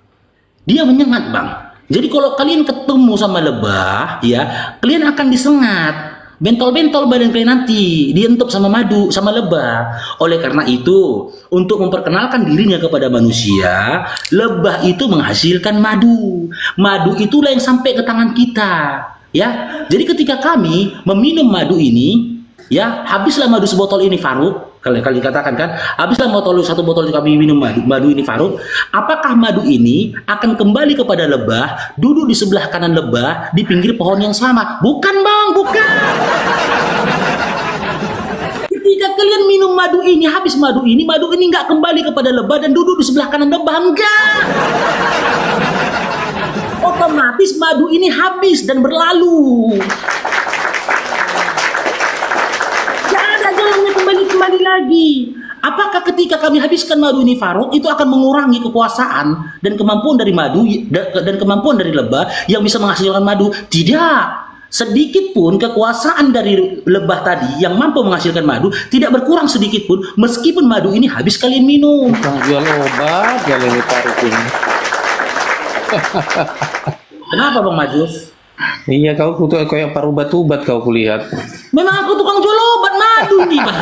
Dia menyengat, Bang. Jadi kalau kalian ketemu sama lebah, ya, kalian akan disengat. Bentol-bentol badan kalian nanti dientup sama madu, sama lebah. Oleh karena itu, untuk memperkenalkan dirinya kepada manusia, lebah itu menghasilkan madu. Madu itulah yang sampai ke tangan kita, ya. Jadi ketika kami meminum madu ini, ya, habislah madu sebotol ini, Faruk. Kali katakan kan, habislah satu botol kami minum madu ini, Faruk. Apakah madu ini akan kembali kepada lebah, duduk di sebelah kanan lebah di pinggir pohon yang sama? Bukan, Bang, bukan. Ketika kalian minum madu ini, habis madu ini nggak kembali kepada lebah dan duduk di sebelah kanan lebah, enggak. Otomatis madu ini habis dan berlalu. Kembali lagi. Apakah ketika kami habiskan madu ini, Faruk, itu akan mengurangi kekuasaan dan kemampuan dari madu dan kemampuan dari lebah yang bisa menghasilkan madu? Tidak. Sedikit pun kekuasaan dari lebah tadi yang mampu menghasilkan madu tidak berkurang sedikit pun meskipun madu ini habis kalian minum. Jual obat, jual ini Faruk ini. Kenapa, Bang Majus? Iya, kau tuh kayak paruh batu-bat kau kulihat. Memang aku tukang jual obat madu nih, Bang.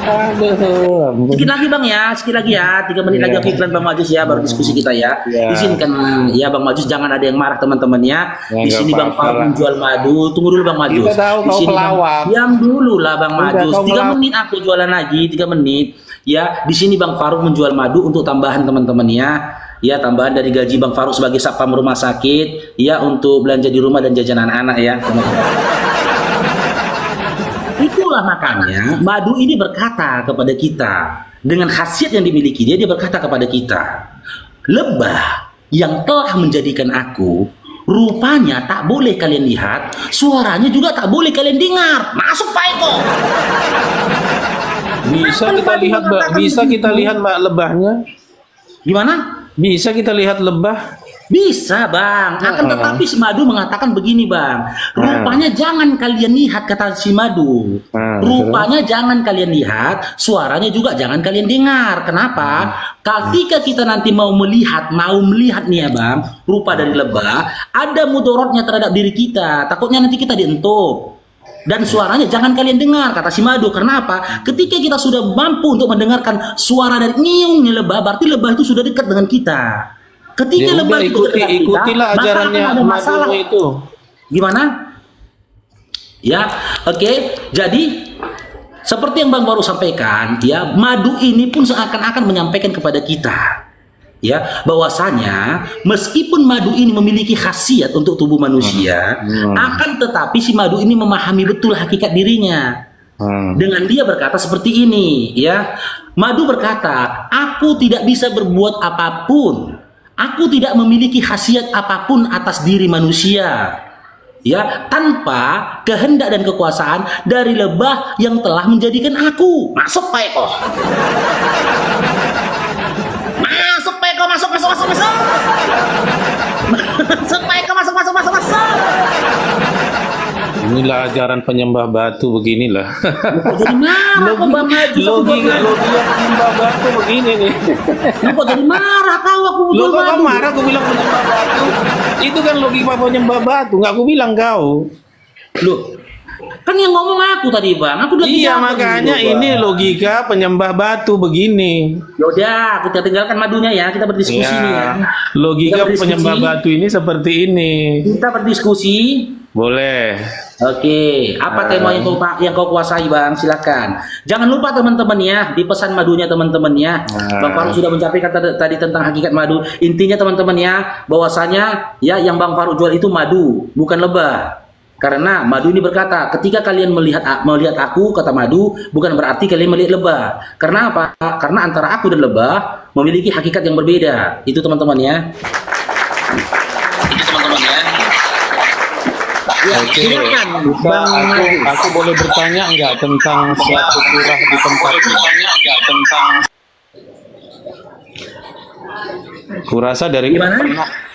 Aduh. Sedikit lagi, Bang, ya, 3 menit lagi aku iklan, Bang Majus, ya, baru diskusi kita, ya. Izinkan, ya, Bang Majus, jangan ada yang marah, teman-teman, ya. Di sini Bang Faruk menjual madu. Tunggu dulu, Bang Majus. Kita tahu kau pelawak. Diam dulu lah, Bang Majus. 3 menit aku jualan lagi, 3 menit. Ya, di sini Bang Faruk menjual madu untuk tambahan teman-teman, ya. Ya, tambahan dari gaji Bang Faruk sebagai satpam rumah sakit, ya, untuk belanja di rumah dan jajan anak-anak, ya, teman-teman. Itulah makanya madu ini berkata kepada kita dengan khasiat yang dimiliki dia berkata kepada kita, lebah yang telah menjadikan aku, rupanya tak boleh kalian lihat, suaranya juga tak boleh kalian dengar. Masuk, Pak Eko. Bisa kita lihat Mbak lebahnya? Gimana? Bisa kita lihat lebah? Bisa, Bang. Akan tetapi si Madu mengatakan begini, Bang. Rupanya jangan kalian lihat, kata si Madu. Rupanya jangan kalian lihat, suaranya juga jangan kalian dengar. Kenapa? Ketika kita nanti mau melihat nih ya, Bang, rupa dari lebah, ada mudorotnya terhadap diri kita. Takutnya nanti kita dientup. Dan suaranya jangan kalian dengar, kata si Madu. Karena apa? Ketika kita sudah mampu untuk mendengarkan suara dari nyiungnya lebah, berarti lebah itu sudah dekat dengan kita. Ketika ya lebah itu dekat dengan kita, ikutilah ajarannya Madu itu. Gimana? Ya, oke. Jadi seperti yang Bang baru sampaikan, ya, Madu ini pun seakan-akan menyampaikan kepada kita, ya, bahwasanya meskipun madu ini memiliki khasiat untuk tubuh manusia, akan tetapi si madu ini memahami betul hakikat dirinya. Dengan dia berkata seperti ini, ya, Madu berkata, aku tidak bisa berbuat apapun, aku tidak memiliki khasiat apapun atas diri manusia, ya, tanpa kehendak dan kekuasaan dari lebah yang telah menjadikan aku. Masuk, Pak Eko. Masuk, Pak Eko, masuk. Masuk, Pak Eko, masuk. Inilah ajaran penyembah batu beginilah. Jadi marah kok Bang Maju. Logika penyembah batu begini nih. Kok jadi marah kau, aku Lo kok marah aku bilang penyembah batu. Itu kan logika penyembah batu, nggak aku bilang kau. Loh, kan yang ngomong aku tadi, Bang. Aku udah iya, makanya dulu, ini logika penyembah batu begini. Yaudah, kita tinggalkan madunya ya, kita berdiskusi nih ya. Logika penyembah batu ini seperti ini. Kita berdiskusi. Boleh. Oke, apa tema yang kau kuasai, Bang? Silakan. Jangan lupa teman-teman ya, di pesan madunya teman-teman ya. Bang Faruk sudah menyampaikan tadi tentang hakikat madu. Intinya teman-teman ya, bahwasanya ya yang Bang Faruk jual itu madu, bukan lebah. Karena Madu ini berkata, ketika kalian melihat aku, kata Madu, bukan berarti kalian melihat lebah. Karena apa? Karena antara aku dan lebah memiliki hakikat yang berbeda. Itu teman-teman ya. Oke, aku boleh bertanya enggak tentang suatu surah di tempat kurasa dari gimana?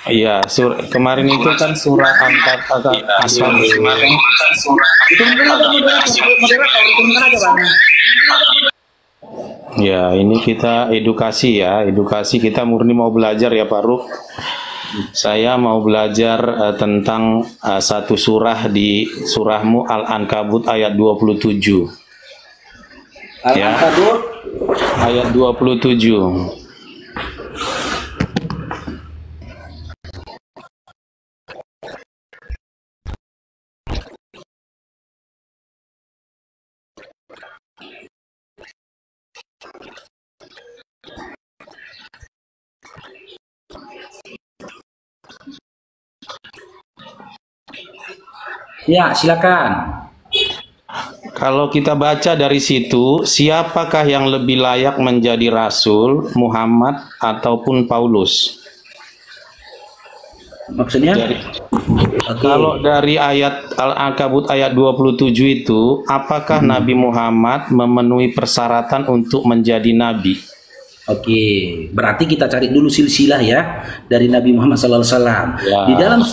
Iya, kemarin itu kan surah Asal. Ya, ini kita edukasi ya, edukasi kita murni mau belajar ya Pak Ruk. Saya mau belajar tentang satu surah di surahmu Al-Ankabut ayat 27. Al-Ankabut ayat 27. Ya, silakan. Kalau kita baca dari situ, siapakah yang lebih layak menjadi rasul, Muhammad ataupun Paulus? Maksudnya? Kalau dari ayat Al-Ankabut ayat 27 itu, apakah Nabi Muhammad memenuhi persyaratan untuk menjadi nabi? Oke, berarti kita cari dulu silsilah ya dari Nabi Muhammad SAW. Ya. Di dalam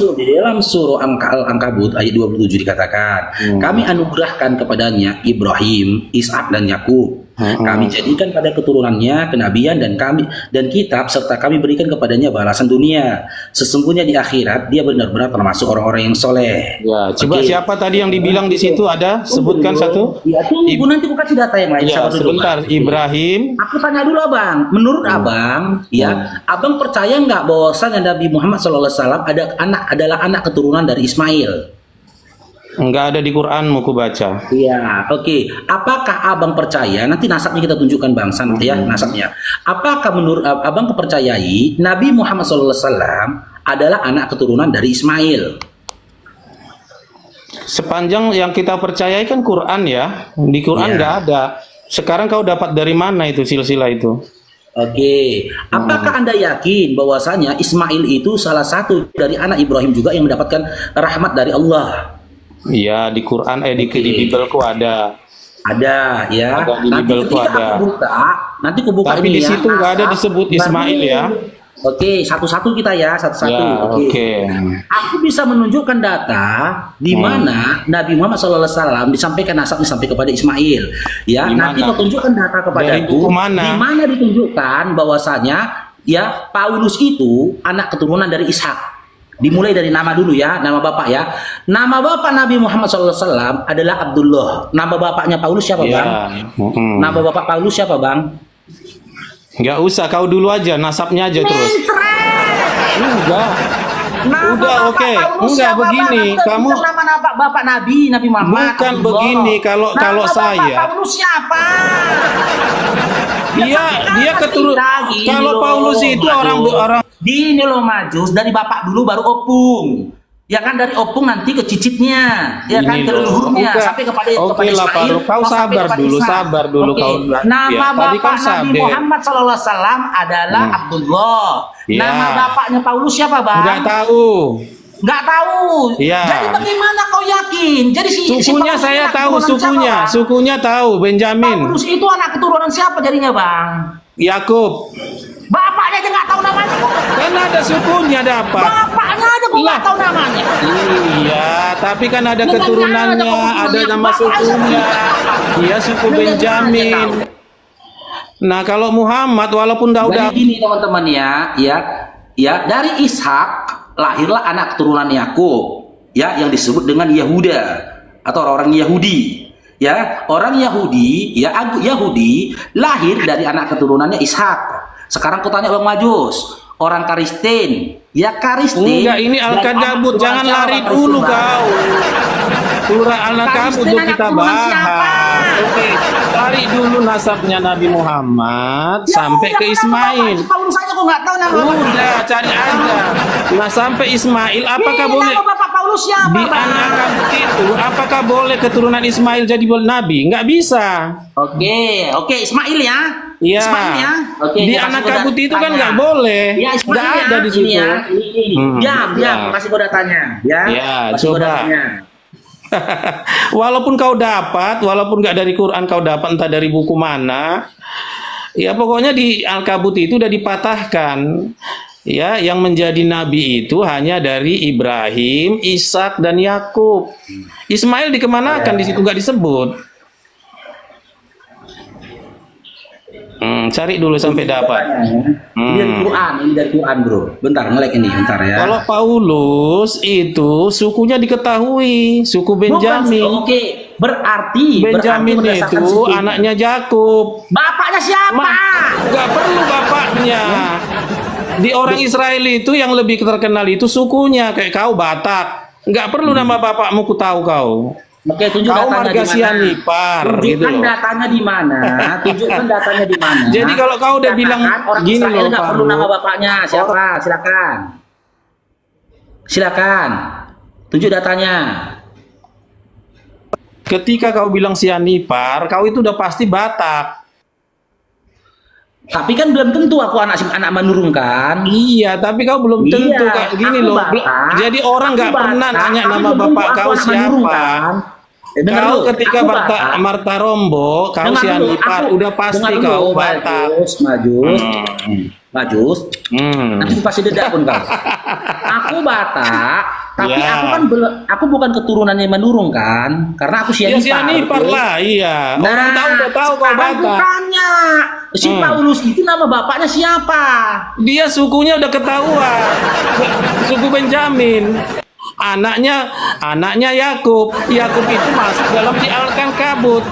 surah Al-Ankabut ayat 27 dikatakan, kami anugerahkan kepadanya Ibrahim, Ishak dan Yakub. Kami jadikan pada keturunannya kenabian dan kitab serta kami berikan kepadanya balasan dunia. Sesungguhnya di akhirat dia benar-benar termasuk orang-orang yang soleh. Ya, coba siapa tadi yang dibilang di situ ada? Sebutkan satu. Ya, tunggu nanti aku kasih data yang lain. Ya, sebentar. Ibrahim. Aku tanya dulu abang. Menurut abang, ya, abang percaya nggak bahwasanya Nabi Muhammad SAW adalah anak keturunan dari Ismail? Enggak ada di Quranmu ku baca. Iya, oke. Apakah abang percaya? Nanti nasabnya kita tunjukkan bang, ya nasabnya. Apakah menurut abang kepercayai Nabi Muhammad SAW adalah anak keturunan dari Ismail? Sepanjang yang kita percayai kan Quran ya. Di Quran nggak ada. Sekarang kau dapat dari mana itu silsilah itu? Oke. Apakah Anda yakin bahwasanya Ismail itu salah satu dari anak Ibrahim juga yang mendapatkan rahmat dari Allah? Iya, di Quran di Bibelku ada. Ada ya. Ada di Bibelku ada. Nanti aku buka tapi ini di situ nggak ada disebut Ismail ya. Oke, satu-satu kita ya, satu-satu. Ya, Oke. Aku bisa menunjukkan data di mana Nabi Muhammad SAW disampaikan nasabnya sampai kepada Ismail. Ya, nanti kau tunjukkan data kepadaku. Di mana ditunjukkan bahwasanya ya Paulus itu anak keturunan dari Ishak. Dimulai dari nama dulu ya, nama bapak ya. Nama bapak Nabi Muhammad SAW adalah Abdullah. Nama bapaknya Paulus siapa bang? Nama bapak Paulus siapa bang? Nggak usah, kau dulu aja, nasabnya aja terus. Enggak. Udah oke. Enggak begini, kamu nama bapak Nabi Muhammad. Bukan begini, kalau saya. Paulus siapa? Dia keturunan. Kalau Paulus itu orang Ini loh Majus, dari bapak dulu baru opung. Ya kan dari opung nanti ke cicitnya, ya kan ke leluhurnya sampai kepada Ismail. Kau sabar dulu kau. Nama bapak Nabi Muhammad SAW adalah Abdullah. Nama bapaknya Paulus siapa bang? Nggak tahu. Nggak tahu. Ya. Jadi bagaimana kau yakin? Jadi sukunya saya tahu, sukunya tahu, Benjamin. Paulus itu anak keturunan siapa jadinya bang? Yakub. Bapaknya aja nggak tahu namanya. Kan ada sukunya dapat. Bapaknya aja kok nggak tahu namanya. Iya, tapi kan ada keturunannya, ada nama sukunya. Iya, suku Benjamin. Nah, kalau Muhammad walaupun udah gini teman-teman ya dari Ishak lahirlah anak keturunan Yakub, ya yang disebut dengan Yahuda atau orang-orang Yahudi. Ya, orang Yahudi, Yahudi lahir dari anak keturunannya Ishak. Sekarang aku tanya Bang Majus, orang Kristen, ya Kristen. Enggak, ini Al-Kadabut, jangan lari dulu kau. Surah Al-Kadabut dulu kita bahas. Oke, cari dulu nasabnya Nabi Muhammad sampai ke Ismail. Paulus saja kok nggak tahu nama. Udah, cari aja. Nah, sampai Ismail, apakah boleh Paulus siapa, di anak itu? Apakah boleh keturunan Ismail jadi nabi? Nggak bisa. Oke, Ismail ya. Iya. Ismail ya. Oke, Di Anak-Kabut itu kan nggak boleh. Ya, Ismail Nggak ya. ada di situ. Ini ya. Ini. Diam, Ya. kasih gua datanya. Ya. Ya, kasih gua coba. datanya. Walaupun kau dapat, walaupun nggak dari Quran kau dapat entah dari buku mana, ya pokoknya di Al-Kabut itu udah dipatahkan. Ya, yang menjadi nabi itu hanya dari Ibrahim, Ishak dan Yakub. Ismail dikemanakan di situ nggak disebut. Cari dulu sampai dapat. Ini dari Quran, bro. Bentar, nge-like ini, bentar ya. Kalau Paulus itu sukunya diketahui, suku Benjamin. Oke, berarti Benjamin berdasarkan itu suku. anaknya Yakub. Bapaknya siapa? Gak perlu bapaknya. Di orang Israel itu yang lebih terkenal itu sukunya, kayak kau Batak. Nggak perlu nama bapakmu ku tahu kau. Oke, tunjuk kau datanya marga di mana? Sianipar gitu Tunjukkan loh. datanya di mana? Tunjukkan datanya di mana? Jadi kalau kau udah bilang orang gini Israel loh, nggak Pak perlu Bro. nama bapaknya. Siapa? Silakan. Silakan. Tunjuk datanya. Ketika kau bilang Sianipar, kau itu udah pasti Batak. Tapi kan belum tentu aku anak menurunkan. Iya, tapi kau belum tentu kayak gini loh. Jadi orang nggak pernah nanya nama bapak kau siapa. Kau ketika Marta Rombo, kau Sianipar, udah pasti kau Batak. Majus. Nanti pasti dedak pun kau. Aku Batak, tapi Ya. aku bukan keturunannya menurun kan, karena aku Ya Sianipar. Sianipar lah, iya. Orang tahu udah tahu kau Batak. Bukannya. Si Paulus itu nama bapaknya siapa? Dia sukunya udah ketahuan. Suku Benjamin. Anaknya Yakub. Yakub itu masuk dalam di Al-Kabut.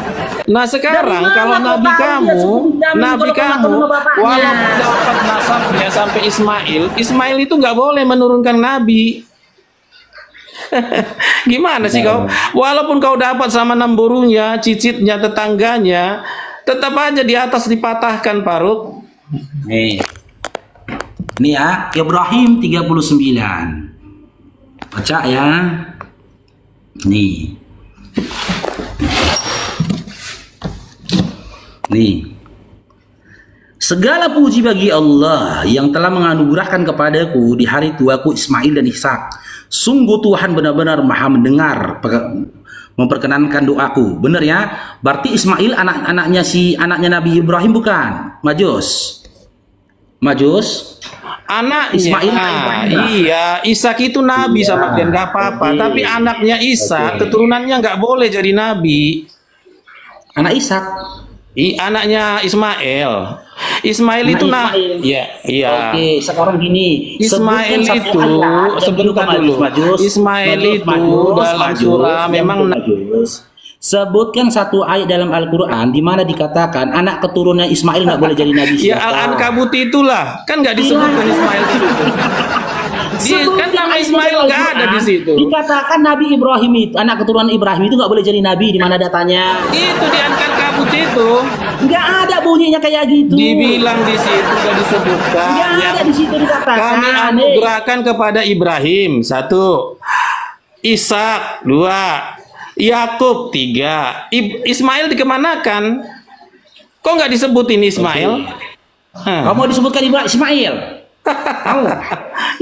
Nah sekarang kalau nabi kamu, walaupun dapat nasabnya sampai Ismail itu nggak boleh menurunkan nabi. Gimana sih kau? Walaupun kau dapat sama namburunya, cicitnya, tetangganya, tetap aja di atas dipatahkan, Faruk. Nih ya, Ibrahim 39. Baca ya. Nih. Segala puji bagi Allah yang telah menganugerahkan kepadaku di hari tuaku Ismail dan Ishak. Sungguh Tuhan benar-benar maha mendengar memperkenankan doaku. Benar ya? Berarti Ismail anaknya Nabi Ibrahim bukan? Majus. Anaknya Ismail iya, Ishak itu nabi sama dia nggak apa-apa. Tapi anaknya Ishak keturunannya nggak boleh jadi nabi. Anak Ishak. Anaknya Ismail. Ismail itu iya. Oke, sekarang gini. Ismail itu sebentar dulu. Ismail itu dalam surah memang sebutkan satu ayat dalam Al-Quran di mana dikatakan anak keturunan Ismail nggak boleh jadi nabi. Ya Al-Ankabut itulah, kan nggak disebutkan Ismail di situ. Kan nama Ismail nggak ada di situ. Dikatakan Nabi Ibrahim itu anak keturunan Ibrahim itu nggak boleh jadi nabi. Di mana datanya? Itu di Al-Ankabut itu. Nggak ada bunyinya kayak gitu. Dibilang di situ nggak disebutkan. Nggak ada di situ dikatakan. Kami anugerahkan kepada Ibrahim 1, Ishak 2, Yakub 3, Ismail dikemanakan? Kok nggak disebutin Ismail? Kamu disebutkan Ismail? Tahu?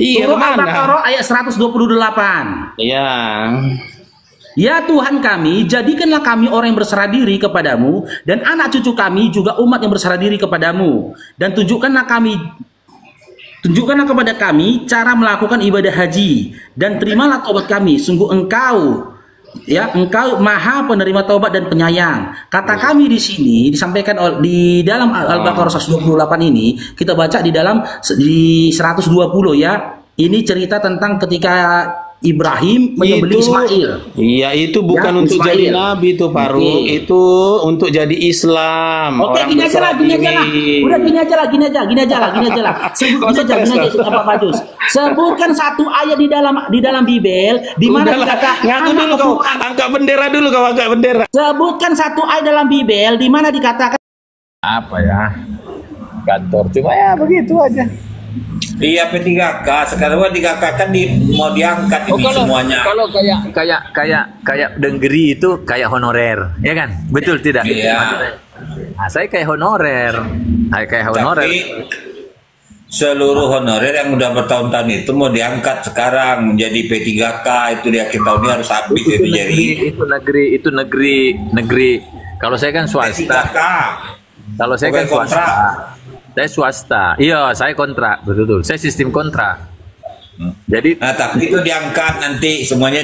Iya, Surah kemana? Al-Baqarah ayat 128. Iya. Ya Tuhan kami, jadikanlah kami orang yang berserah diri kepadamu, dan anak cucu kami juga umat yang berserah diri kepadamu, dan tunjukkanlah kepada kami cara melakukan ibadah haji, dan terimalah taubat kami. Sungguh engkau maha penerima taubat dan penyayang. Kata kami di sini disampaikan di dalam Al-Baqarah 128 ini, kita baca di 120 ya. Ini cerita tentang ketika Ibrahim menyembelih Ismail. Iya, itu bukan untuk Ismail. jadi nabi itu, Faruk. Itu untuk jadi Islam. Oke, Orang gini aja lah. Udah gini aja lah. Apa Majus? Sebutkan satu ayat di dalam Bible di mana dikatakan ngaku dulu kau, angkat bendera dulu kau, angkat bendera. Sebutkan satu ayat dalam Bible di mana dikatakan apa ya? Kantor cuma ya begitu aja. Iya P3K sekarang kan mau diangkat ini semuanya. Kalau kayak Denggeri itu kayak honorer, ya kan? Betul tidak? Iya. Nah, saya kayak honorer. Tapi seluruh honorer yang udah bertahun-tahun itu mau diangkat sekarang menjadi P3K, itu di akhir tahun ini harus habis itu jadi. Itu negeri. Kalau saya kan swasta. P3K. Kalau saya kan swasta. Saya swasta. Iya, saya kontrak, betul. Saya sistem kontrak. Jadi, tapi itu diangkat nanti semuanya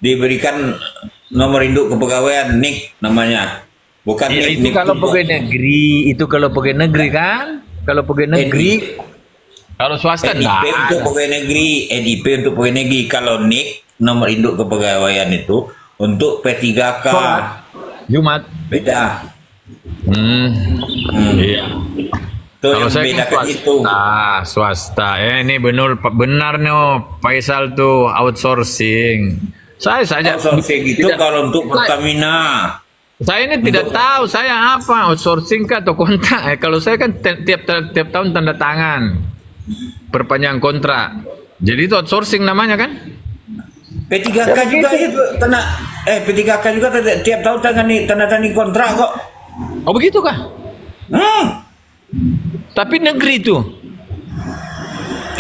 diberikan nomor induk kepegawaian, NIK namanya. Bukan ya, NIK. itu kalau pegawai negeri kan? Kalau pegawai negeri, kalau swasta NIP untuk pegawai negeri, NIP untuk pegawai negeri. Kalau NIK nomor induk kepegawaian itu untuk P3K. Jumat. Beda. Iya. Kalau saya kan swasta. Ini benar nih Faisal tuh outsourcing. Saya saja outsourcing itu kalau untuk Pertamina. Saya ini tidak tahu saya apa outsourcing kah atau kontrak. Kalau saya kan tiap tahun tanda tangan perpanjang kontrak. Jadi itu outsourcing namanya kan? P3K juga itu P3K juga tiap tahun tanda tangan kontrak kok. Oh begitu kah? Tapi negeri itu.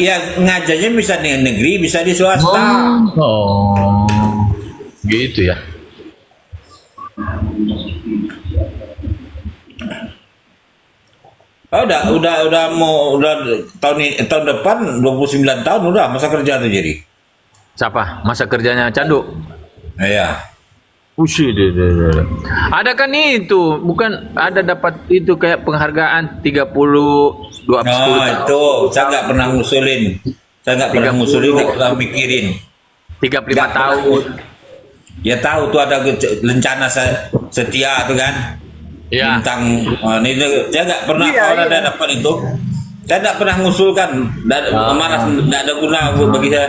Ya ngajarnya bisa di negeri, bisa di swasta. Oh. Gitu ya. Udah tahun depan 29 tahun udah masa kerja tuh jadi. Siapa? Masa kerjanya Candu? Iya. Ada kan itu, bukan ada dapat itu kayak penghargaan 30 20 tahun. Itu saya nggak pernah ngusulin. Nggak pernah mikirin. 35 tahun. Ya tahu tuh ada lencana setia tuh kan. Ya. Tentang ini saya nggak pernah kalau ada dapat itu. Saya nggak pernah ngusulkan. Malas nggak ada guna bagi saya.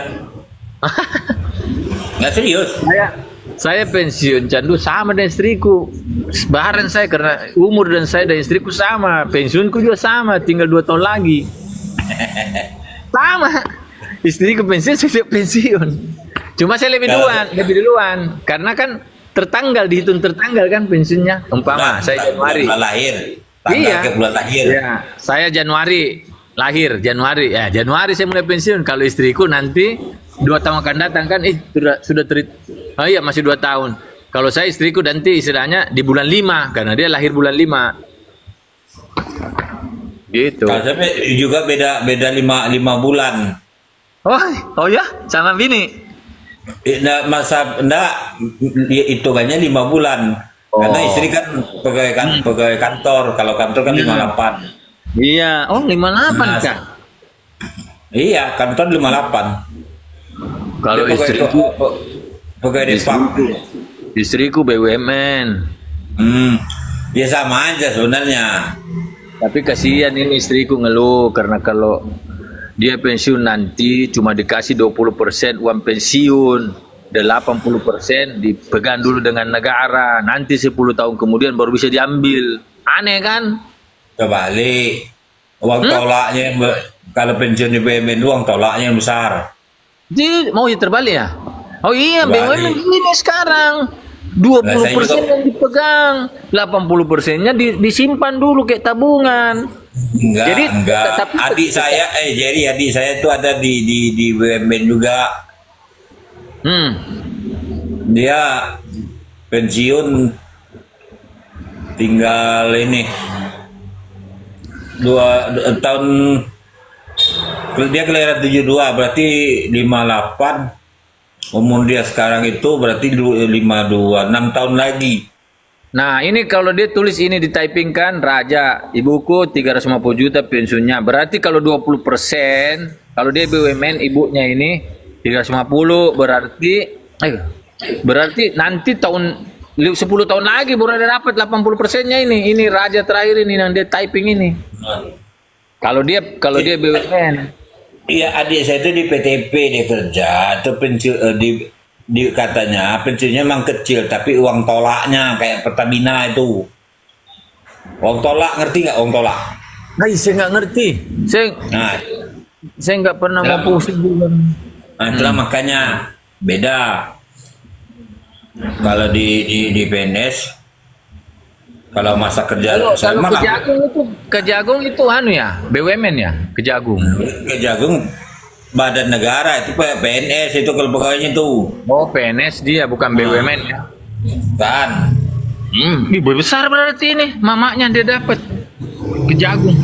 Nggak serius. Saya pensiun Candu sama dengan istriku. Sebaharan saya karena umur dan saya dan istriku sama. Pensiunku juga sama, tinggal 2 tahun lagi. Sama. Istriku pensiun, saya pensiun. Cuma saya lebih duluan. Karena kan dihitung tertanggal kan pensiunnya. Umpama saya Januari. Lahir. Bulan lahir. Ya, saya Januari lahir Januari. Ya, Januari saya mulai pensiun. Kalau istriku nanti 2 tahun akan datang kan sudah oh iya masih 2 tahun. Kalau saya istriku nanti istilahnya di bulan 5 karena dia lahir bulan 5. Gitu. Kalau saya juga beda 5 bulan. Oh ya, sama bini. Hitungannya 5 bulan. Karena istri kan pegawai kantor. Kalau kantor kan 58. Iya, 58 kah? Iya, kantor 58. Kalau istriku BUMN. Ya sama aja sebenarnya. Tapi kasihan ini istriku ngeluh karena kalau dia pensiun nanti cuma dikasih 20% uang pensiun, 80% dipegang dulu dengan negara. Nanti 10 tahun kemudian baru bisa diambil. Aneh kan? Kebalik. Uang tolaknya kalau pensiun di BUMN uang tolaknya yang besar. Jadi mau terbalik ya? Oh iya, BUMN ini sekarang 20% yang dipegang, 80%-nya disimpan dulu kayak tabungan. Enggak. Adik saya itu ada di BUMN juga. Dia pensiun tinggal ini 2 tahun. Dia kelahiran 72 berarti 58. Umur dia sekarang itu berarti 52, 6 tahun lagi. Nah ini kalau dia tulis ini di typing kan Raja, ibuku 350 juta pensiunnya. Berarti kalau 20%, kalau dia BUMN ibunya ini 350 berarti nanti tahun 10 tahun lagi baru ada dapat 80%-nya ini. Ini Raja terakhir ini yang dia typing ini. Kalau dia BUMN. Iya, adik saya itu di PTP dia kerja, itu pensiun katanya pensiunnya memang kecil, tapi uang tolaknya kayak Pertamina itu. Uang tolak, ngerti nggak uang tolak? Saya nggak ngerti. Saya nggak pernah mau pusing juga. Nah, itulah makanya beda. Kalau di PNS Kalau masa kerja Kalau saya malah Kejagung itu anu ya, BUMN ya, Kejagung. Kejagung badan negara itu PNS itu kalau pegawainya tuh. Oh, PNS dia bukan BUMN ya. Kan. Ibu besar berarti ini, mamanya dia dapat Kejagung.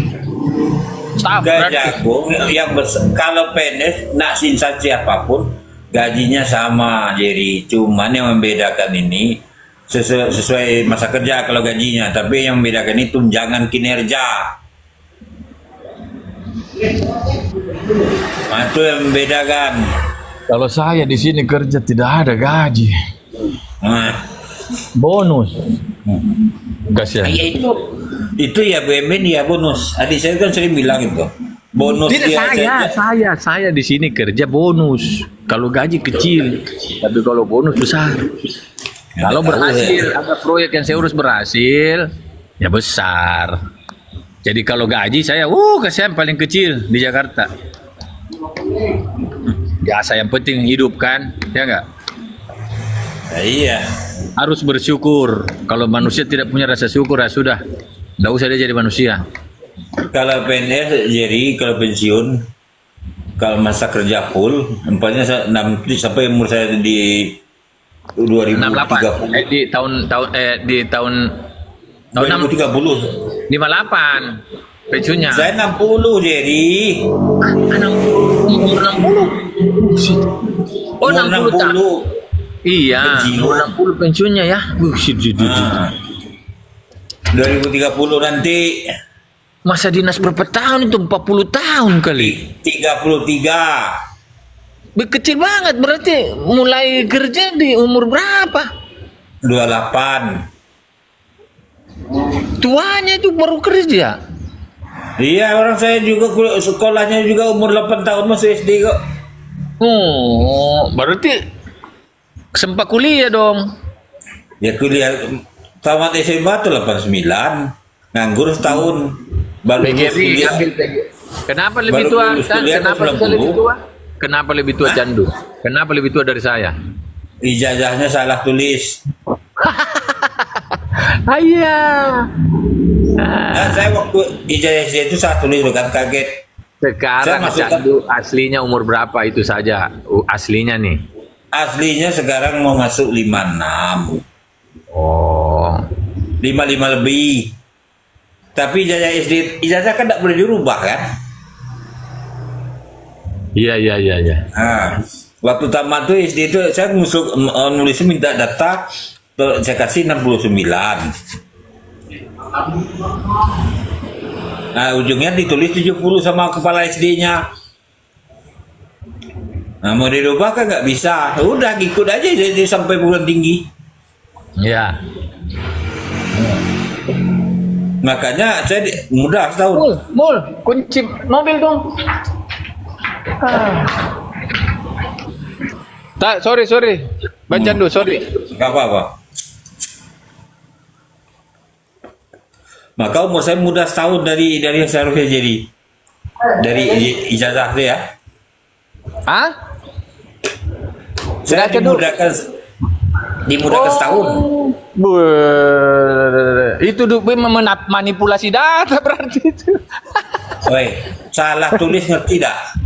Staf Kejagung yang kalau PNS nak instansi apapun gajinya sama, jadi cuman yang membedakan ini sesuai masa kerja kalau gajinya, tapi yang membedakan ini tunjangan kinerja. Nah, itu yang membedakan. Kalau saya di sini kerja tidak ada gaji. Bonus. Kasihan. Itu ya BUMN ya bonus. Adik saya kan sering bilang itu. Bonus tidak, saya di sini kerja bonus. Kalau gaji kecil, tapi kalau bonus besar. Kalau berhasil, ada proyek yang saya urus berhasil, ya besar. Jadi kalau gaji saya, kasihan paling kecil di Jakarta. Biasa yang penting hidup kan, ya enggak? Iya. Harus bersyukur. Kalau manusia tidak punya rasa syukur, ya sudah, nggak usah dia jadi manusia. Kalau PNS jadi kalau pensiun, kalau masa kerja full, empatnya sampai umur saya di 2030. Di tahun 2030. 58 pensiunnya. Saya 60 jadi. 60. Oh, 60. Iya, 60 pensiunnya ya. 2030 nanti. Masa dinas berapa tahun itu? 40 tahun kali. 33. Kecil banget, berarti mulai kerja di umur berapa? 28. Tuanya itu baru kerja. Iya, orang saya juga sekolahnya juga umur 8 tahun masih SD kok. Oh, berarti sempat kuliah dong. Ya kuliah tamat SMA tuh 89. Nganggur setahun. Baru kuliah. Kenapa lebih tua? Kenapa lebih tua? Kenapa lebih tua Candu? Kenapa lebih tua dari saya? Ijazahnya salah tulis. Ayah. Nah, saya waktu ijazah itu salah tulis bukan kaget. Sekarang Candu aslinya umur berapa itu saja? Aslinya nih. Aslinya sekarang mau masuk 56. Oh. 55 lebih. Tapi ijazah kan tidak boleh dirubah kan? Iya. Nah, waktu tamat tuh SD itu saya nulisnya minta data, saya kasih 69. Nah, ujungnya ditulis 70 sama kepala SD-nya. Nah, mau dirubah kan nggak bisa. Udah ngikut aja jadi sampai perguruan tinggi. Iya. Makanya saya mudah setahun. Mul, kunci mobil dong. Sorry. Bang Candu, sorry. Gak apa-apa. Maka umur saya muda setahun dari yang seharusnya jadi. Dari ijazah itu ya. Hah? Saya dimudahkan setahun. Itu manipulasi data berarti itu. Woi, salah tulis ngerti dah?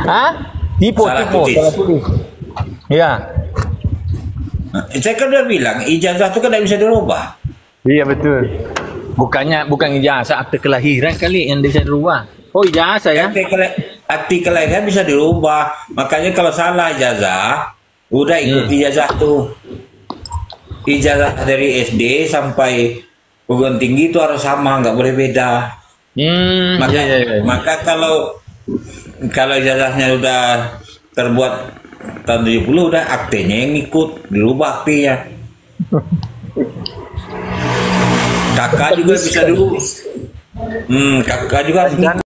Hah? Salah tulis. Iya. Saya kan udah bilang ijazah itu kan tidak bisa dirubah. Iya betul. Bukan ijazah, akte kelahiran kali yang bisa dirubah. Oh ijazah ya? Akte kelahiran bisa dirubah. Makanya kalau salah ijazah, udah ikut ijazah tuh. Ijazah dari SD sampai perguruan tinggi itu harus sama, nggak boleh beda. Maka kalau ijazahnya udah terbuat tahun 70 udah aktenya yang ikut dirubah aktenya. Kakak juga bisa dulu. Kakak juga harus ngikut.